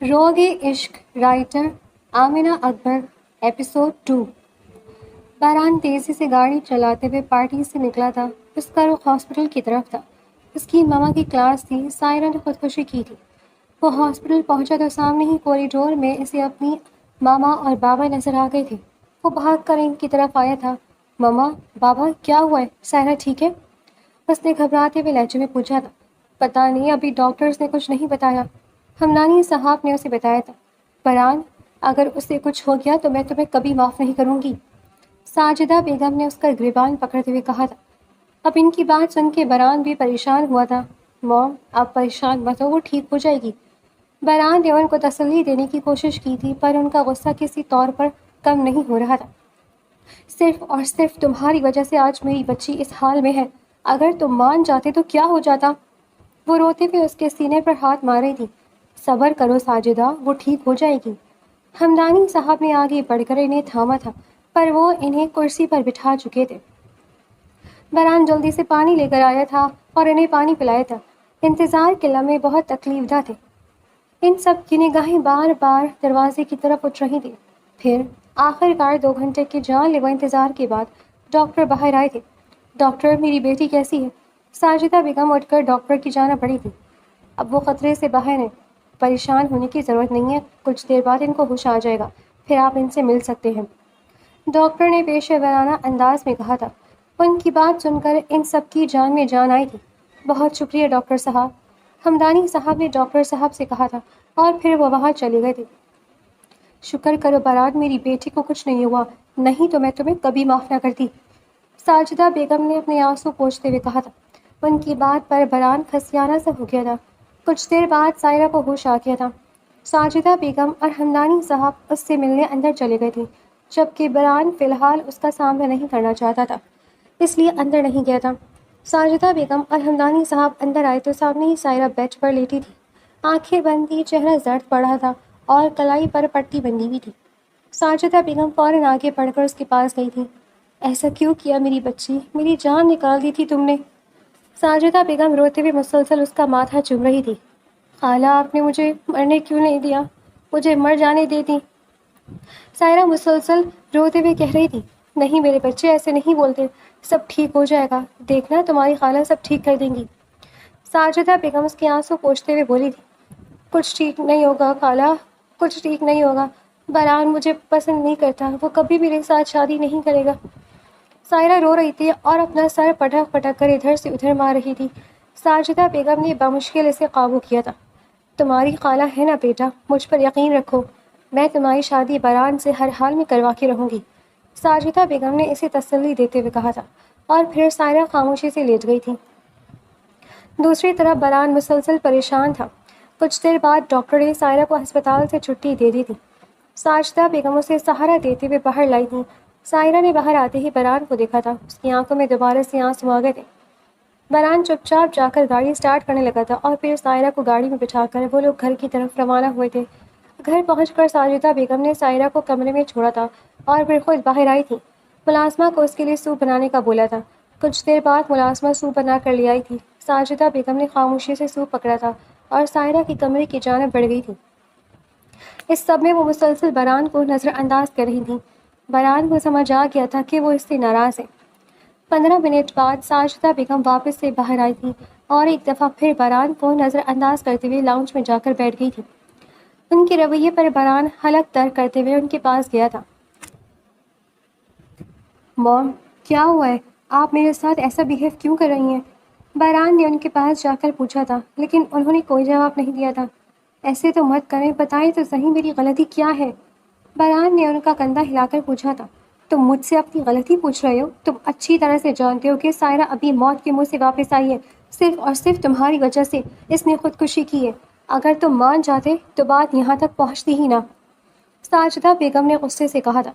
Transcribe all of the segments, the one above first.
روگ عشق رائٹر آمنہ اکبر ایپیسوڈ 2۔ باران تیزی سے گاڑی چلاتے ہوئے پارٹی سے نکلا تھا۔ اس کا رخ ہاسپٹل کی طرف تھا۔ اس کی ماما کی کلاس تھی۔ سائرہ نے خودکشی کی تھی۔ وہ ہاسپٹل پہنچا تو سامنے ہی کوریڈور میں اسے اپنی ماما اور بابا نظر آ گئے تھے۔ وہ بھاگ کر ان کی طرف آیا تھا۔ ماما، بابا، کیا ہوا ہے؟ سائرہ ٹھیک ہے؟ اس نے گھبراتے ہوئے لہجے میں پوچھا تھا۔ پتہ نہیں، ابھی ڈاکٹرز نے کچھ نہیں بتایا۔ ہمدانی صاحب نے اسے بتایا تھا۔ بران، اگر اسے کچھ ہو گیا تو میں تمہیں کبھی معاف نہیں کروں گی، ساجدہ بیگم نے اس کا گریبان پکڑتے ہوئے کہا تھا۔ اب ان کی بات سن کے بران بھی پریشان ہوا تھا۔ موم، آپ پریشان مت ہو، وہ ٹھیک ہو جائے گی۔ بران نے ان کو تسلی دینے کی کوشش کی تھی، پر ان کا غصہ کسی طور پر کم نہیں ہو رہا تھا۔ صرف اور صرف تمہاری وجہ سے آج میری بچی اس حال میں ہے۔ اگر تم مان جاتے تو کیا ہو جاتا؟ وہ روتے ہوئے اس کے سینے پر ہاتھ مار رہی تھی۔ صبر کرو ساجدہ، وہ ٹھیک ہو جائے گی۔ ہمدانی صاحب نے آگے بڑھ کر انہیں تھاما تھا، پر وہ انہیں کرسی پر بٹھا چکے تھے۔ بران جلدی سے پانی لے کر آیا تھا اور انہیں پانی پلایا تھا۔ انتظار کے لمحے بہت تکلیف دہ تھے۔ ان سب کی نگاہیں بار بار دروازے کی طرف اٹھ رہی تھیں۔ پھر آخر کار 2 گھنٹے کے جان لیوا انتظار کے بعد ڈاکٹر باہر آئے تھے۔ ڈاکٹر، میری بیٹی کیسی ہے؟ ساجدہ بیگم اٹھ کر ڈاکٹر کی جانب بڑھی تھی۔ اب وہ خطرے سے باہر ہیں، پریشان ہونے کی ضرورت نہیں ہے، کچھ دیر بعد ان کو ہوش آ جائے گا، پھر آپ ان سے مل سکتے ہیں، ڈاکٹر نے پیشہ ورانہ انداز میں کہا تھا۔ ان کی بات سن کر ان سب کی جان میں جان آئی تھی۔ بہت شکریہ ڈاکٹر صاحب، ہمدانی صاحب نے ڈاکٹر صاحب سے کہا تھا، اور پھر وہ وہاں چلے گئے تھے۔ شکر کرو بران، میری بیٹی کو کچھ نہیں ہوا، نہیں تو میں تمہیں کبھی معاف نہ کرتی، ساجدہ بیگم نے اپنے آنسو پوچھتے ہوئے کہا تھا۔ ان کی بات پر بران کھسیانہ سا ہو گیا تھا۔ کچھ دیر بعد سائرہ کو ہوش آ گیا تھا۔ ساجدہ بیگم اور ہمدانی صاحب اس سے ملنے اندر چلے گئے تھے، جبکہ بران فی الحال اس کا سامنا نہیں کرنا چاہتا تھا، اس لیے اندر نہیں گیا تھا۔ ساجدہ بیگم اور ہمدانی صاحب اندر آئے تو سامنے ہی سائرہ بیڈ پر لیٹی تھی، آنکھیں بند تھی، چہرہ زرد پڑ رہا تھا اور کلائی پر پٹی بندھی ہوئی تھی۔ ساجدہ بیگم فوراً آگے بڑھ کر اس کے پاس گئی تھی۔ ایسا کیوں کیا میری بچی؟ میری جان نکال دی تھی تم نے۔ ساجدہ بیگم روتے ہوئے مسلسل اس کا ماتھا چوم رہی تھی۔ خالہ، آپ نے مجھے مرنے کیوں نہیں دیا؟ مجھے مر جانے دیتی، سائرہ مسلسل روتے ہوئے کہہ رہی تھی۔ نہیں میرے بچے، ایسے نہیں بولتے، سب ٹھیک ہو جائے گا، دیکھنا تمہاری خالہ سب ٹھیک کر دیں گی، ساجدہ بیگم اس کے آنسو پوچھتے ہوئے بولی تھی۔ کچھ ٹھیک نہیں ہوگا خالہ، کچھ ٹھیک نہیں ہوگا، بران مجھے پسند نہیں کرتا، وہ کبھی میرے ساتھ شادی نہیں کرے گا، سائرہ رو رہی تھی اور اپنا سر پٹک پٹک کر ادھر سے ادھر مار رہی تھی۔ ساجدہ بیگم نے بمشکل اسے قابو کیا تھا۔ تمہاری خالہ ہے نا بیٹا، مجھ پر یقین رکھو، میں تمہاری شادی بران سے ہر حال میں کروا کے رہوں گی، ساجدہ بیگم نے اسے تسلی دیتے ہوئے کہا تھا، اور پھر سائرہ خاموشی سے لیٹ گئی تھی۔ دوسری طرف بران مسلسل پریشان تھا۔ کچھ دیر بعد ڈاکٹر نے سائرہ کو ہسپتال سے چھٹی دے دی تھی۔ ساجدہ بیگم اسے سہارا دیتے ہوئے باہر لائی تھی۔ سائرہ نے باہر آتے ہی بران کو دیکھا تھا، اس کی آنکھوں میں دوبارہ سے آنسو آ گئے تھے۔ بران چپ چاپ جا کر گاڑی سٹارٹ کرنے لگا تھا، اور پھر سائرہ کو گاڑی میں بٹھا کر وہ لوگ گھر کی طرف روانہ ہوئے تھے۔ گھر پہنچ کر ساجدہ بیگم نے سائرہ کو کمرے میں چھوڑا تھا اور پھر خود باہر آئی تھی۔ ملازمہ کو اس کے لیے سوپ بنانے کا بولا تھا۔ کچھ دیر بعد ملازمہ سوپ بنا کر لے آئی تھی۔ ساجدہ بیگم نے خاموشی سے سوپ پکڑا تھا اور سائرہ کی کمرے کی جانب بڑھ گئی تھی۔ اس سب میں وہ مسلسل بران کو نظر انداز کر رہی تھی۔ بران کو سمجھ آ گیا تھا کہ وہ اس سے ناراض ہے۔ 15 منٹ بعد ساجدہ بیگم واپس سے باہر آئی تھی اور ایک دفعہ پھر بران کو نظر انداز کرتے ہوئے لاؤنج میں جا کر بیٹھ گئی تھی۔ ان کے رویے پر بران حلق تر کرتے ہوئے ان کے پاس گیا تھا۔ موم، کیا ہوا ہے؟ آپ میرے ساتھ ایسا بیہیو کیوں کر رہی ہیں؟ بران نے ان کے پاس جا کر پوچھا تھا، لیکن انہوں نے کوئی جواب نہیں دیا تھا۔ ایسے تو مت کریں، بتائیں تو صحیح میری غلطی کیا ہے؟ بران نے ان کا کندھا ہلا کر پوچھا تھا۔ تم مجھ سے اپنی غلطی پوچھ رہے ہو؟ تم اچھی طرح سے جانتے ہو کہ سائرہ ابھی موت کے منہ سے واپس آئی ہے، صرف اور صرف تمہاری وجہ سے اس نے خودکشی کی ہے۔ اگر تم مان جاتے تو بات یہاں تک پہنچتی ہی نہ، ساجدہ بیگم نے غصے سے کہا تھا۔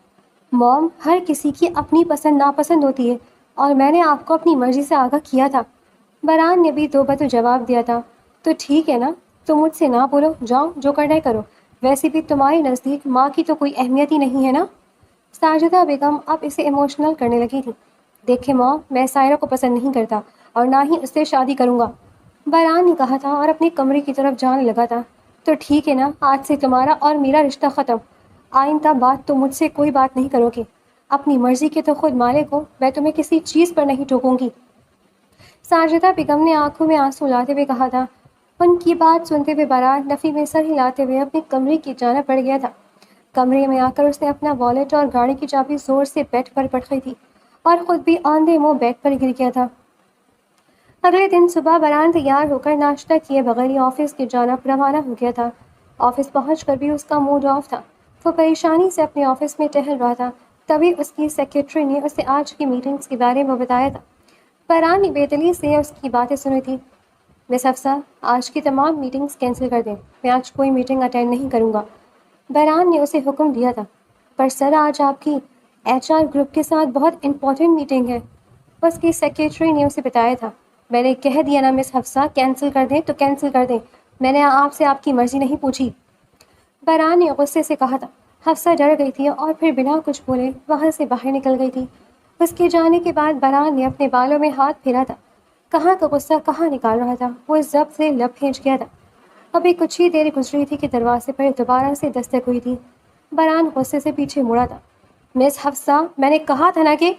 موم، ہر کسی کی اپنی پسند ناپسند ہوتی ہے، اور میں نے آپ کو اپنی مرضی سے آگاہ کیا تھا، بران نے بھی دو بدو جواب دیا تھا۔ تو ٹھیک ہے نا، تم مجھ سے نہ بولو، جاؤ جو کرنا ہے کرو، ویسے بھی تمہارے نزدیک ماں کی تو کوئی اہمیت ہی نہیں ہے نا، ساجدہ بیگم اب اسے ایموشنل کرنے لگی تھی۔ دیکھیں ماں، میں سائرہ کو پسند نہیں کرتا اور نہ ہی اس سے شادی کروں گا، بران نے کہا تھا اور اپنے کمرے کی طرف جانے لگا تھا۔ تو ٹھیک ہے نا، آج سے تمہارا اور میرا رشتہ ختم۔ آئندہ بات تو مجھ سے کوئی بات نہیں کرو گے۔ اپنی مرضی کے تو خود مالک ہو، میں تمہیں کسی چیز پر نہیں ٹوکوں گی۔ ساجدہ بیگم نے آنکھوں میں آنسو لاتے ہوئے کہا تھا۔ ان کی بات سنتے ہوئے باران نفی میں سر ہلاتے ہوئے اپنے کمرے کی جانب بڑھ گیا تھا۔ کمرے میں آ کر اس نے اپنا والیٹ اور گاڑی کی چابی زور سے بیڈ پر پٹکی تھی اور خود بھی آندھے منہ بیڈ پر گر گیا تھا۔ اگلے دن صبح بران تیار ہو کر ناشتہ کیے بغیر ہی آفس کی جانب روانہ ہو گیا تھا۔ آفس پہنچ کر بھی اس کا موڈ آف تھا۔ وہ پریشانی سے اپنے آفس میں ٹہل رہا تھا، تبھی اس کی سیکرٹری نے اسے آج کی میٹنگز کے بارے میں بتایا تھا۔ بران نے بے دلی سے اس کی باتیں سنی تھی۔ مس حفصہ، آج کی تمام میٹنگز کینسل کر دیں، میں آج کوئی میٹنگ اٹینڈ نہیں کروں گا، بران نے اسے حکم دیا تھا۔ پر سر، آج آپ کی HR گروپ کے ساتھ بہت امپورٹنٹ میٹنگ ہے، اس کی سیکرٹری نے اسے بتایا تھا۔ میں نے کہہ دیا نا مس حفصہ، کینسل کر دیں تو کینسل کر دیں، میں نے آپ سے آپ کی مرضی نہیں پوچھی، بران نے غصے سے کہا تھا۔ حفصہ ڈر گئی تھی اور پھر بنا کچھ بولے وہاں سے باہر نکل گئی تھی۔ اس کے جانے کے بعد بران نے اپنے بالوں میں ہاتھ پھیرا تھا۔ کہاں کا غصہ کہاں نکال رہا تھا، وہ ضبط سے لب کھینچ گیا تھا۔ ابھی کچھ ہی دیر گزری تھی کہ دروازے پر دوبارہ سے دستک ہوئی تھی۔ بران غصے سے پیچھے مڑا تھا۔ مس حفصہ، میں نے کہا تھا نا کہ…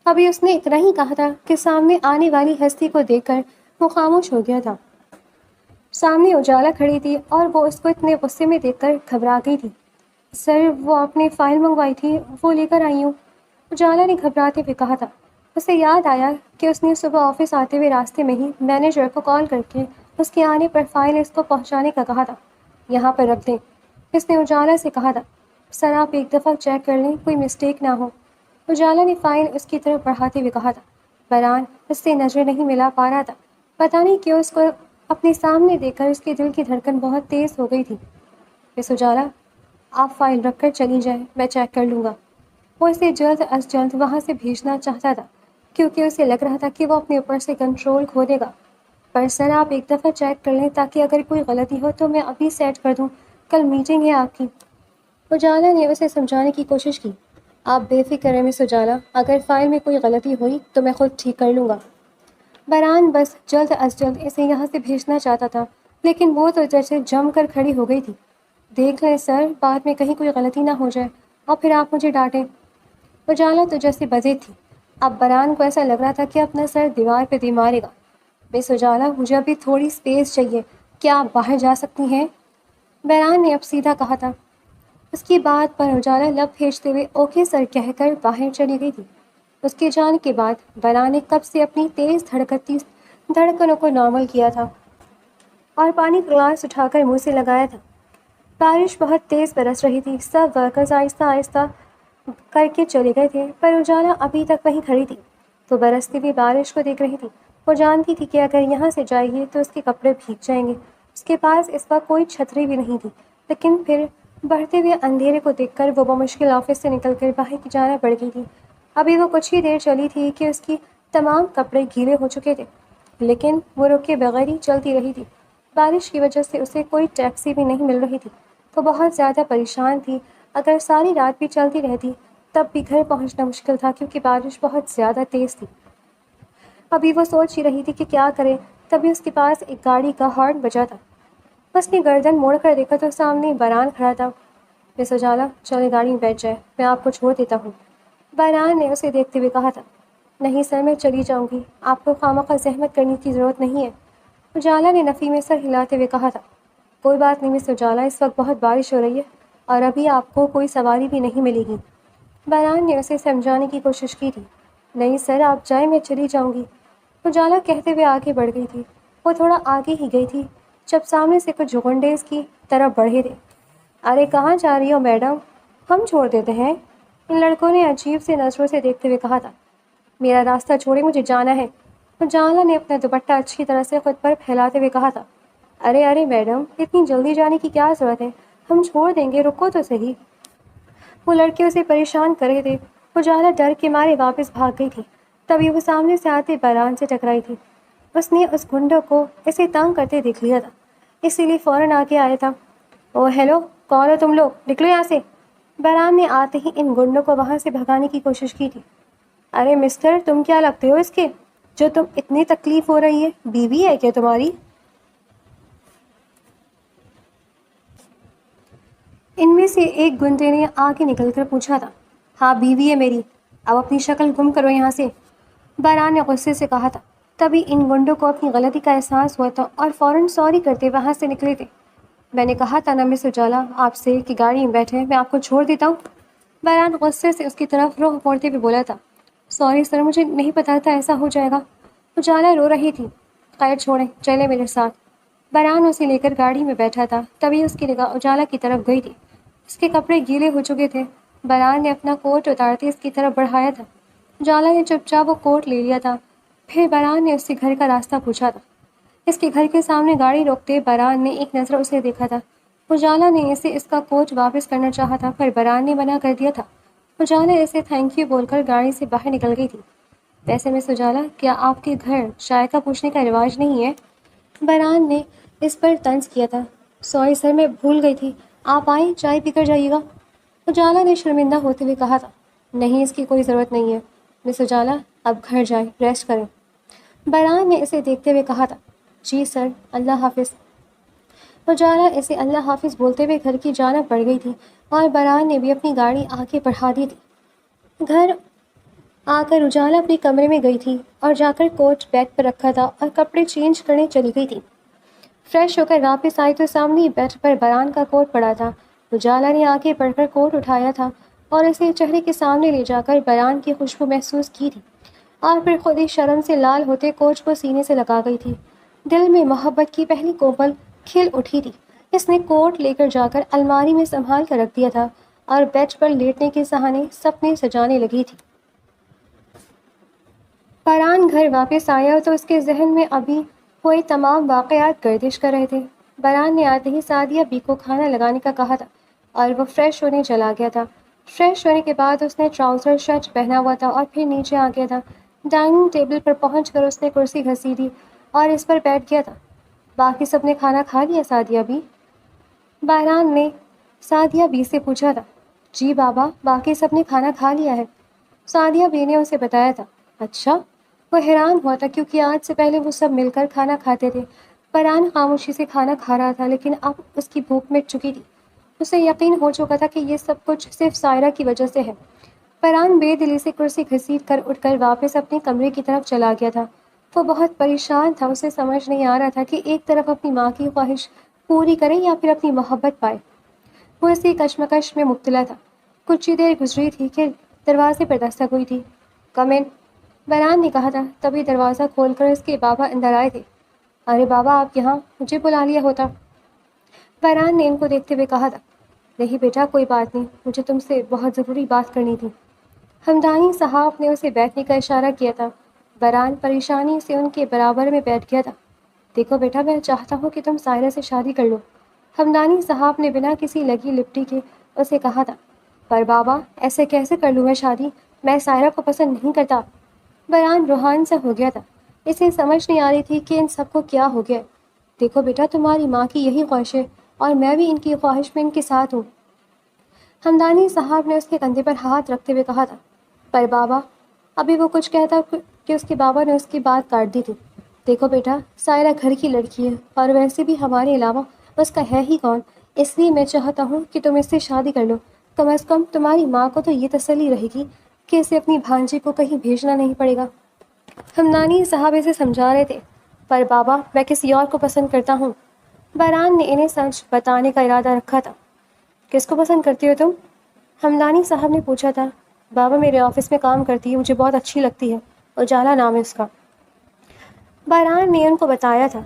ابھی اس نے اتنا ہی کہا تھا کہ سامنے آنے والی ہستی کو دیکھ کر وہ خاموش ہو گیا تھا۔ سامنے اجالا کھڑی تھی اور وہ اس کو اتنے غصے میں دیکھ کر گھبرا گئی تھی۔ سر، وہ آپ نے فائل منگوائی تھی، وہ لے کر آئی ہوں، اجالا نے گھبراتے ہوئے کہا تھا۔ اسے یاد آیا کہ اس نے صبح آفس آتے ہوئے راستے میں ہی مینیجر کو کال کر کے اس کے آنے پر فائل اس کو پہنچانے کا کہا تھا۔ یہاں پر رکھ دیں، اس نے اجالا سے کہا تھا۔ سر، آپ ایک دفعہ چیک کر لیں، کوئی مسٹیک نہ ہو، اجالا نے فائل اس کی طرف بڑھاتے ہوئے کہا تھا۔ بران اس سے نظر نہیں ملا پا رہا تھا۔ پتہ نہیں کیوں اس کو اپنے سامنے دیکھ کر اس کے دل کی دھڑکن بہت تیز ہو گئی تھی۔ مس اجالا، آپ فائل رکھ کر چلی جائیں، میں چیک کر لوں گا۔ وہ اسے جلد از جلد وہاں سے بھیجنا چاہتا تھا کیونکہ اسے لگ رہا تھا کہ وہ اپنے اوپر سے کنٹرول کھو دے گا۔ پر سر، آپ ایک دفعہ چیک کر لیں تاکہ اگر کوئی غلطی ہو تو میں ابھی سیٹ کر دوں، کل میٹنگ ہے آپ کی، اجالا نے اسے سمجھانے کی کوشش کی۔ آپ بے فکر ہیں مس اجالا، اگر فائل میں کوئی غلطی ہوئی تو میں خود ٹھیک کر لوں گا۔ بران بس جلد از جلد اسے یہاں سے بھیجنا چاہتا تھا، لیکن وہ تو جیسے جم کر کھڑی ہو گئی تھی۔ دیکھ لیں سر، بعد میں کہیں کوئی غلطی نہ ہو جائے اور پھر آپ مجھے ڈانٹیں۔ اجالا تو جیسے بزے تھی۔ اب بران کو ایسا لگ رہا تھا کہ اپنا سر دیوار پہ دے مارے گا۔ مس اجالا، مجھے ابھی تھوڑی اسپیس چاہیے، کیا آپ باہر جا سکتی ہیں؟ بران نے اب سیدھا کہا تھا۔ اس کی بات پر اجالا لب کھینچتے ہوئے اوکے سر کہہ کر باہر چلی گئی تھی۔ اس کے جانے کے بعد بران نے کب سے اپنی تیز دھڑکتی دھڑکنوں کو نارمل کیا تھا اور پانی گلاس اٹھا کر منہ سے لگایا تھا۔ بارش بہت تیز برس رہی تھی، سب ورکرز آہستہ آہستہ کر کے چلے گئے تھے، پر اجالا ابھی تک وہیں کھڑی تھی۔ وہ برستی ہوئی بارش کو دیکھ رہی تھی۔ وہ جانتی تھی کہ اگر یہاں سے جائے گی تو اس کے کپڑے بھیگ جائیں گے۔ اس کے پاس اس وقت کوئی چھتری بھی نہیں تھی، لیکن پھر بڑھتے ہوئے اندھیرے کو دیکھ کر وہ بمشکل آفس سے نکل کر باہر کی جانب بڑھ گئی تھی۔ ابھی وہ کچھ ہی دیر چلی تھی کہ اس کی تمام کپڑے گیلے ہو چکے تھے، لیکن وہ رکے بغیر ہی چلتی رہی تھی۔ بارش کی وجہ سے اسے کوئی ٹیکسی بھی نہیں مل رہی تھی۔ وہ بہت زیادہ پریشان تھی۔ اگر ساری رات بھی چلتی رہتی تب بھی گھر پہنچنا مشکل تھا کیونکہ بارش بہت زیادہ تیز تھی۔ ابھی وہ سوچ ہی رہی تھی کہ کیا کرے، تبھی اس کے پاس ایک گاڑی کا ہارن بجا تھا۔ اس نے گردن موڑ کر دیکھا تو سامنے بران کھڑا تھا۔ مس اجالا، چلے گاڑی میں بیٹھ جائے، میں آپ کو چھوڑ دیتا ہوں، بران نے اسے دیکھتے ہوئے کہا تھا۔ نہیں سر، میں چلی جاؤں گی، آپ کو خواہ زحمت کرنے کی ضرورت نہیں ہے، اجالا نے نفی میں سر ہلاتے ہوئے کہا تھا۔ کوئی بات نہیں مس اجالا، اس وقت بہت بارش ہو رہی ہے اور ابھی آپ کو کوئی سواری بھی نہیں ملے گی، بران نے اسے سمجھانے کی کوشش کی تھی۔ نہیں سر، آپ جائیں، میں چلی جاؤں گی، اجالا کہتے ہوئے آگے بڑھ گئی تھی۔ وہ تھوڑا آگے ہی گئی تھی جب سامنے سے کچھ غنڈے اس کی طرف بڑھے تھے۔ ارے کہاں جا رہی ہو میڈم، ہم چھوڑ دیتے ہیں، ان لڑکوں نے عجیب سے نظروں سے دیکھتے ہوئے کہا تھا۔ میرا راستہ چھوڑے، مجھے جانا ہے، اجالا نے اپنا دوپٹہ اچھی طرح سے خود پر پھیلاتے ہوئے کہا تھا۔ ارے میڈم، اتنی جلدی جانے کی کیا ضرورت ہے، ہم چھوڑ دیں گے، رکو تو صحیح، وہ لڑکے اسے پریشان کر رہے تھے۔ اجالا ڈر کے مارے واپس بھاگ گئی تھی، تبھی وہ سامنے سے آتے بران سے ٹکرائی تھی۔ اس نے اس گنڈوں کو اسے تنگ کرتے دیکھ لیا تھا، اسی لیے فوراً آگے آیا تھا۔ او ہیلو، کون ہو تم لوگ، نکلو یہاں سے، بران نے آتے ہی ان گنڈوں کو وہاں سے بھگانے کی کوشش کی تھی۔ ارے مسٹر، تم کیا لگتے ہو اس کے، جو تم اتنی تکلیف ہو رہی ہے، بیوی ہے کیا تمہاری؟ ان میں سے ایک گنڈے نے آگے نکل کر پوچھا تھا، ہاں بیوی ہے میری، اب اپنی شکل گم کرو یہاں سے، باران نے غصے سے کہا تھا۔ تبھی ان گنڈوں کو اپنی غلطی کا احساس ہوا تھا اور فوراً سوری کرتے وہاں سے نکلے تھے۔ میں نے کہا تھا نا مس اجالا آپ سے کہ گاڑی میں بیٹھے میں آپ کو چھوڑ دیتا ہوں، باران غصے سے اس کی طرف رخ موڑتے ہوئے بولا تھا۔ سوری سر، مجھے نہیں پتا تھا ایسا ہو جائے گا، اجالا رو رہی تھی۔ خیر چھوڑیں، چلے میرے ساتھ، باران اسے لے کر گاڑی میں بیٹھا تھا۔ تبھی اس کی نگاہ اجالا کی طرف گئی تھی، اس کے کپڑے گیلے ہو چکے تھے۔ باران نے اپنا کوٹ اتارتے اس کی طرف بڑھایا تھا، اجالا نے چپ چاپ وہ کوٹ لے لیا تھا۔ پھر باران نے اس سے گھر کا راستہ پوچھا تھا۔ اس کے گھر کے سامنے گاڑی روکتے باران نے ایک نظر اسے دیکھا تھا۔ اجالا نے اسے اس کا کوٹ واپس کرنا چاہا تھا پر باران نے منع کر دیا تھا۔ اجالا اسے تھینک یو بول کر گاڑی سے باہر نکل گئی تھی۔ ویسے مس اجالا، کیا آپ کے گھر چائے کا پوچھنے کا رواج نہیں ہے؟ باران نے اس پر طنز کیا تھا۔ سوری سر، میں بھول گئی تھی، آپ آئیں چائے پی کر جائیے گا، اجالا نے شرمندہ ہوتے ہوئے کہا تھا۔ نہیں، اس کی کوئی ضرورت نہیں ہے مس اجالا، اب گھر جائیں، ریسٹ کریں، باران نے اسے دیکھتے ہوئے کہا تھا۔ جی سر، اللہ حافظ، اجالا اسے اللہ حافظ بولتے ہوئے گھر کی جانب بڑھ گئی تھی اور باران نے بھی اپنی گاڑی آگے بڑھا دی تھی۔ گھر آ کر اجالا اپنے کمرے میں گئی تھی اور جا کر کوٹ بیڈ پر رکھا تھا اور کپڑے چینج کرنے چلی گئی تھی۔ فریش ہو کر واپس آئی تو سامنے بیڈ پر باران کا کوٹ پڑا تھا۔ اجالا نے آگے بڑھ کر کوٹ اٹھایا تھا اور اسے چہرے کے سامنے لے جا کر باران کی خوشبو محسوس کی تھی اور پھر خود ہی شرم سے لال ہوتے کوٹ کو سینے سے لگا گئی تھی۔ دل میں محبت کی پہلی کومل کھل اٹھی تھی۔ اس نے کوٹ لے کر جا کر الماری میں سنبھال کر رکھ دیا تھا اور بیڈ پر لیٹنے کے سہانے سپنے سجانے لگی تھی۔ باران گھر واپس آیا تو اس کے ذہن میں ابھی ہوئے تمام واقعات گردش کر رہے تھے۔ باران نے آتے ہی سعدیہ بی کو کھانا لگانے کا کہا تھا اور وہ فریش ہونے چلا گیا تھا۔ فریش ہونے کے بعد اس نے ٹراؤزر شرٹ پہنا ہوا تھا اور پھر نیچے آ گیا تھا۔ ڈائننگ ٹیبل پر پہنچ کر اس نے کرسی گھسیٹی اور اس پر بیٹھ گیا تھا۔ باقی سب نے کھانا کھا لیا سعدیہ بی؟ باران نے سعدیہ بی سے پوچھا تھا۔ جی بابا، باقی سب نے کھانا کھا لیا ہے، سعدیہ بی نے اسے بتایا تھا۔ اچھا، وہ حیران ہوا تھا کیونکہ آج سے پہلے وہ سب مل کر کھانا کھاتے تھے۔ باران خاموشی سے کھانا کھا رہا تھا لیکن اب اس کی بھوک مٹ چکی تھی۔ اسے یقین ہو چکا تھا کہ یہ سب کچھ صرف سائرہ کی وجہ سے ہے۔ باران بے دلی سے کرسی گھسیٹ کر اٹھ کر واپس اپنے کمرے کی طرف چلا گیا تھا۔ وہ بہت پریشان تھا، اسے سمجھ نہیں آ رہا تھا کہ ایک طرف اپنی ماں کی خواہش پوری کرے یا پھر اپنی محبت پائے۔ وہ اسی کشمکش میں مبتلا تھا۔ کچھ ہی دیر گزری تھی کہ دروازے پر دستک ہوئی تھی۔ کم ان، باران نے کہا تھا۔ تبھی دروازہ کھول کر اس کے بابا اندر آئے تھے۔ ارے بابا، آپ یہاں، مجھے بلا لیا ہوتا، باران نے ان کو دیکھتے ہوئے کہا تھا۔ نہیں بیٹا، کوئی بات نہیں، مجھے تم سے بہت ضروری بات کرنی تھی، ہمدانی صاحب نے اسے بیٹھنے کا اشارہ کیا تھا۔ باران پریشانی سے ان کے برابر میں بیٹھ گیا تھا۔ دیکھو بیٹا، میں چاہتا ہوں کہ تم سائرہ سے شادی کر لو، ہمدانی صاحب نے بنا کسی لگی لپٹی کے اسے کہا تھا۔ پر بابا، ایسے کیسے کر لوں میں شادی؟ میں سائرہ کو پسند نہیں کرتا، باران روحان سا ہو گیا تھا۔ اسے سمجھ نہیں آ رہی تھی کہ ان سب کو کیا ہو گیا۔ دیکھو بیٹا، تمہاری ماں کی یہی خواہش ہے اور میں بھی ان کی خواہش میں ان کے ساتھ ہوں، ہمدانی صاحب نے اس کے کندھے پر ہاتھ رکھتے ہوئے کہا تھا۔ پر بابا، ابھی وہ کچھ کہتا کہ اس کے بابا نے اس کی بات کاٹ دی تھی۔ دیکھو بیٹا، سائرہ گھر کی لڑکی ہے اور ویسے بھی ہمارے علاوہ اس کا ہے ہی کون، اس لیے میں چاہتا ہوں کہ تم اس سے شادی کر لو۔ کم از کم تمہاری ماں کو تو یہ تسلی رہے گی کہ اسے اپنی بھانجی کو کہیں بھیجنا نہیں پڑے گا۔ ہمدانی صاحب اسے سمجھا رہے تھے۔ پر بابا، میں کسی اور کو پسند کرتا ہوں، باران نے انہیں سچ بتانے کا ارادہ رکھا تھا۔ کس کو پسند کرتی ہو تم؟ ہمدانی صاحب نے پوچھا تھا۔ بابا میرے آفس میں کام کرتی ہے، مجھے بہت اچھی لگتی ہے، اجالا نام ہے اس کا، باران نے ان کو بتایا تھا۔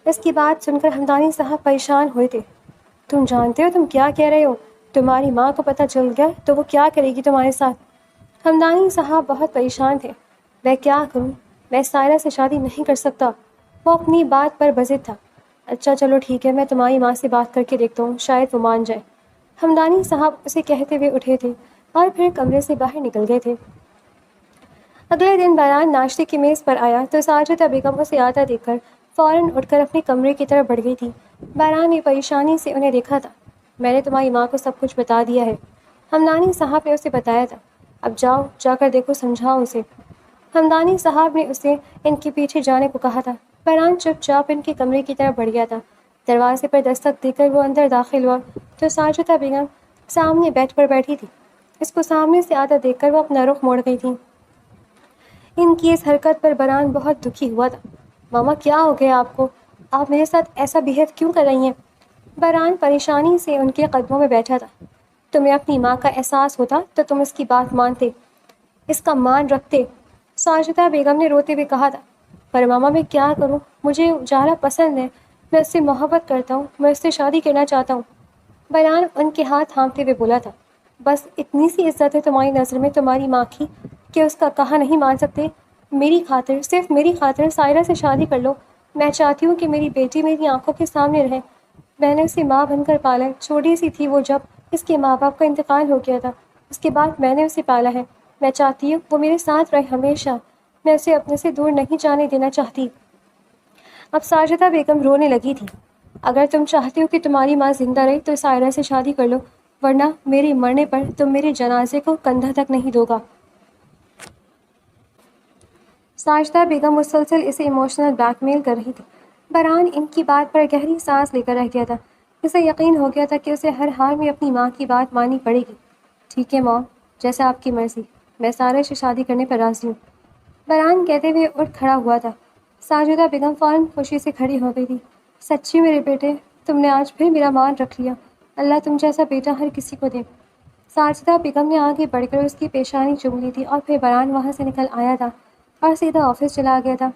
اس کی بات سن کر ہمدانی صاحب پریشان ہوئے تھے۔ تم جانتے ہو تم کیا کہہ رہے ہو؟ تمہاری ماں کو پتہ چل گیا تو وہ کیا کرے گی تمہارے ساتھ؟ ہمدانی صاحب بہت پریشان تھے۔ میں کیا کروں؟ میں سائرہ سے شادی نہیں کر سکتا، وہ اپنی بات پر بضد تھا۔ اچھا چلو ٹھیک ہے، میں تمہاری ماں سے بات کر کے دیکھتا ہوں، شاید وہ مان جائے، ہمدانی صاحب اسے کہتے ہوئے اٹھے تھے اور پھر کمرے سے باہر نکل گئے تھے۔ اگلے دن باران ناشتے کی میز پر آیا تو ساجدہ بیگم اسے آتا دیکھ کر فوراً اٹھ کر اپنے کمرے کی طرف بڑھ گئی تھی۔ باران نے پریشانی سے انہیں دیکھا تھا۔ میں نے تمہاری ماں کو سب کچھ بتا دیا ہے، ہمدانی صاحب نے اسے بتایا تھا۔ اب جاؤ، جا کر دیکھو، سمجھاؤ اسے، ہمدانی صاحب نے اسے ان کے پیچھے جانے کو کہا تھا۔ باران چپ چاپ ان کے کمرے کی طرف بڑھ گیا تھا۔ دروازے پر دستک دے کر وہ اندر داخل ہوا تو ساجدہ بیگم سامنے بیڈ پر بیٹھی تھی۔ اس کو سامنے سے آتا دیکھ کر وہ اپنا رخ موڑ گئی تھی۔ ان کی اس حرکت پر بران بہت دکھی ہوا تھا۔ ماما کیا ہو گیا آپ کو؟ آپ میرے ساتھ ایسا بہیو کیوں کر رہی ہیں؟ بران پریشانی سے ان کے قدموں میں بیٹھا تھا۔ تمہیں اپنی ماں کا احساس ہوتا تو تم اس کی بات مانتے، اس کا مان رکھتے، ساجدہ بیگم نے روتے ہوئے کہا تھا۔ پر ماما میں کیا کروں؟ مجھے اجالا پسند ہے، میں اس سے محبت کرتا ہوں، میں اس سے شادی کرنا چاہتا ہوں۔ بران ان کے ہاتھ تھامتے ہوئے بولا تھا۔ بس اتنی سی عزت ہے تمہاری نظر میں تمہاری ماں کی کہ اس کا کہا نہیں مان سکتے؟ میری خاطر، صرف میری خاطر سائرہ سے شادی کر لو۔ میں چاہتی ہوں کہ میری بیٹی میری آنکھوں کے سامنے رہے۔ میں نے اسے ماں بن کر پالا ہے، چھوٹی سی تھی وہ جب اس کے ماں باپ کا انتقال ہو گیا تھا، اس کے بعد میں نے اسے پالا ہے۔ میں چاہتی ہوں وہ میرے ساتھ رہے ہمیشہ، میں اسے اپنے سے دور نہیں جانے دینا چاہتی۔ اب ساجدہ بیگم رونے لگی تھی۔ اگر تم چاہتے ہو کہ تمہاری ماں زندہ رہے تو سائرہ سے شادی کر لو، ورنہ میرے مرنے پر تم میرے جنازے کو کندھا تک نہیں دو گا۔ ساجدہ بیگم مسلسل اسے ایموشنل بلیک میل کر رہی تھی۔ بران ان کی بات پر گہری سانس لے کر رہ گیا تھا۔ اسے یقین ہو گیا تھا کہ اسے ہر حال میں اپنی ماں کی بات ماننی پڑے گی۔ ٹھیک ہے ماں، جیسا آپ کی مرضی، میں سارے سے شادی کرنے پر راضی ہوں، بران کہتے ہوئے اٹھ کھڑا ہوا تھا۔ ساجدہ بیگم فوراً خوشی سے کھڑی ہو گئی تھی۔ سچی میرے بیٹے، تم نے آج پھر میرا مان رکھ لیا، اللہ تم جیسا بیٹا ہر کسی کو دے۔ ساجدہ بیگم نے آگے بڑھ کر اس کی پیشانی چوم لی تھی اور پھر بران وہاں سے نکل آیا تھا اور سیدھا آفس چلا گیا تھا۔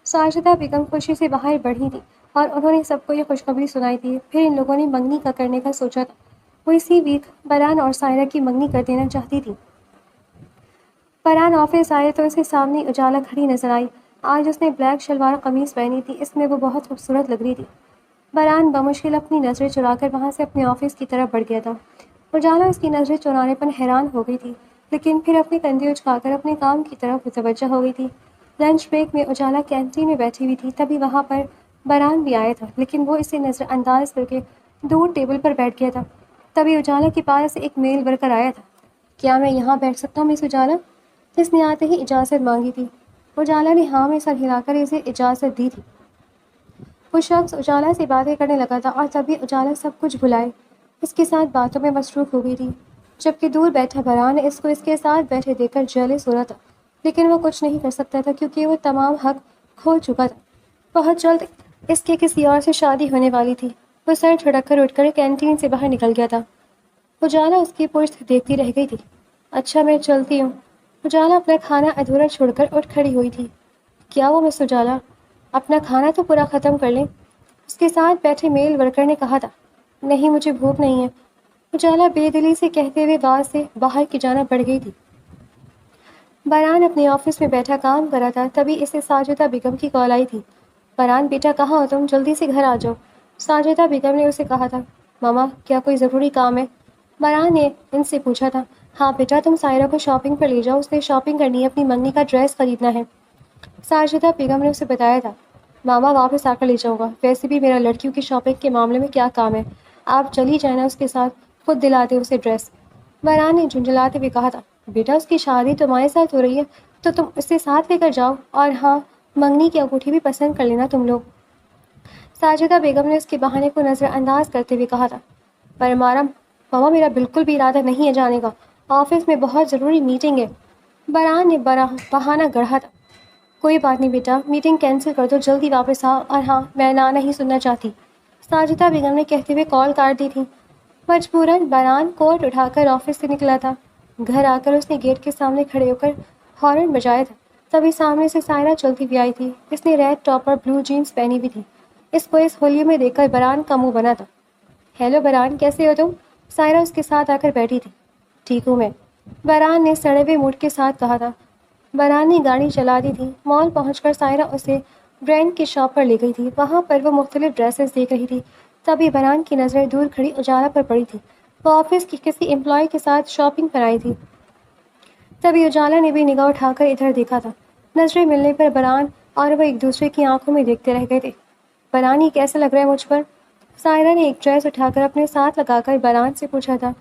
ساجدہ بیگم خوشی سے باہر بڑھی تھی اور انہوں نے سب کو یہ خوشخبری سنائی تھی۔ پھر ان لوگوں نے منگنی کا کرنے کا سوچا تھا۔ وہ اسی ویک بران اور سائرہ کی منگنی کر دینا چاہتی تھی۔ بران آفس آئے تو اسے سامنے اجالا کھڑی نظر آئی۔ آج اس نے بلیک شلوار قمیص پہنی تھی، اس میں وہ بہت خوبصورت لگ رہی تھی۔ بران بمشکل اپنی نظریں چرا کر وہاں سے اپنے آفس کی طرف بڑھ گیا تھا۔ اجالا اس کی نظریں چرانے پر حیران ہو گئی تھی، لیکن پھر اپنے کندھے اچکا کر اپنے کام کی طرف متوجہ ہو گئی تھی۔ لنچ بریک میں اجالا کینٹین میں بیٹھی ہوئی تھی، تبھی وہاں پر بران بھی آیا تھا، لیکن وہ اسے نظر انداز کر کے دور ٹیبل پر بیٹھ گیا تھا۔ تبھی اجالا کے پاس ایک میل ورکر آیا تھا۔ کیا میں یہاں بیٹھ سکتا ہوں مس اجالا؟ اس نے آتے ہی اجازت مانگی تھی۔ اجالا نے ہاں میں سر ہلا کر اسے اجازت دی تھی۔ وہ شخص اجالا سے باتیں کرنے لگا تھا اور تبھی اجالا سب کچھ بھلائے اس کے ساتھ باتوں میں مصروف ہو گئی تھی، جبکہ دور بیٹھا بران اس کو اس کے ساتھ بیٹھے دیکھ کر جیلس ہو رہا تھا، لیکن وہ کچھ نہیں کر سکتا تھا کیونکہ وہ تمام حق کھو چکا تھا۔ بہت جلد اس کی کسی اور سے شادی ہونے والی تھی۔ وہ سر جھٹک کر اٹھ کر کینٹین سے باہر نکل گیا تھا۔ اجالا اس کی پشت دیکھتی رہ گئی تھی۔ اچھا میں چلتی ہوں۔ اجالا اپنا کھانا ادھورا چھوڑ کر اٹھ کھڑی ہوئی تھی۔ کیا وہ مس اجالا، اپنا کھانا تو پورا ختم کر لیں، اس کے ساتھ بیٹھے میل ورکر نے کہا تھا۔ نہیں مجھے بھوک نہیں ہے، اجالا بے دلی سے کہتے ہوئے باز سے باہر کی جانب بڑھ گئی تھی۔ بران اپنے آفس میں بیٹھا کام کر رہا تھا، تبھی اسے ساجدہ بیگم کی کال آئی تھی۔ بران بیٹا کہاں ہو تم؟ جلدی سے گھر آ جاؤ، ساجدہ بیگم نے اسے کہا تھا۔ ماما کیا کوئی ضروری کام ہے؟ بران نے ان سے پوچھا تھا۔ ہاں بیٹا تم سائرہ کو شاپنگ پر لے جاؤ، اس نے شاپنگ کرنی ہے، اپنی منگنی کا ڈریس خریدنا ہے، ساجدہ بیگم نے اسے بتایا تھا۔ ماما واپس آ کر لے جاؤں گا، ویسے بھی میرا لڑکیوں کی شاپنگ کے معاملے میں کیا کام ہے، آپ چلی جائیں نا اس کے ساتھ، خود دلاتے اسے ڈریس، بران نے جھنجھلاتے ہوئے کہا تھا۔ بیٹا اس کی شادی تمہارے ساتھ ہو رہی ہے تو تم اسے ساتھ لے کر جاؤ، اور ہاں منگنی کی انگوٹھی بھی پسند کر لینا تم لوگ، ساجدہ بیگم نے اس کے بہانے کو نظر انداز کرتے ہوئے کہا تھا۔ پر ماما میرا بالکل بھی ارادہ نہیں ہے جانے کا، آفس میں بہت ضروری میٹنگ ہے، بران نے بہانہ گڑھا تھا۔ کوئی بات نہیں بیٹا، میٹنگ کینسل کر دو، جلدی واپس آؤ، اور ہاں میں نہ نہیں سننا چاہتی، ساجدہ بیگم نے کہتے ہوئے کال کاٹ دی تھی۔ مجبوراً بران کوٹ اٹھا کر آفس سے نکلا تھا۔ گھر آ کر اس نے گیٹ کے سامنے کھڑے ہو کر ہارن بجایا تھا، تبھی سامنے سے سائرہ چلتی ہوئی آئی تھی۔ اس نے ریڈ ٹاپ اور بلو جینس پہنی ہوئی تھی۔ اس کو اس ہولیے میں دیکھ کر بران کا منہ بنا تھا۔ ہیلو بران، کیسے ہو تم؟ سائرہ اس کے ساتھ آ کر بیٹھی تھی۔ ٹھیک ہوں میں، بران نے سڑے ہوئے موڈ کے ساتھ کہا تھا۔ بران نے گاڑی چلا دی تھی۔ مال پہنچ کر سائرہ اسے برانڈ کی شاپ پر لے گئی تھی، وہاں پر وہ مختلف ڈریسز دیکھ رہی تھی، تبھی بران کی نظریں دور کھڑی اجالا پر پڑی تھی۔ وہ آفس کی کسی امپلائی کے ساتھ شاپنگ پر آئی تھی۔ تبھی اجالا نے بھی نگاہ اٹھا کر ادھر دیکھا تھا۔ نظریں ملنے پر بران اور وہ ایک دوسرے کی آنکھوں میں دیکھتے رہ گئے تھے۔ بران یہ کیسا لگ رہا ہے مجھ پر؟ سائرہ نے ایک ڈریس اٹھا کر اپنے ساتھ لگا کر بران سے پوچھا تھا۔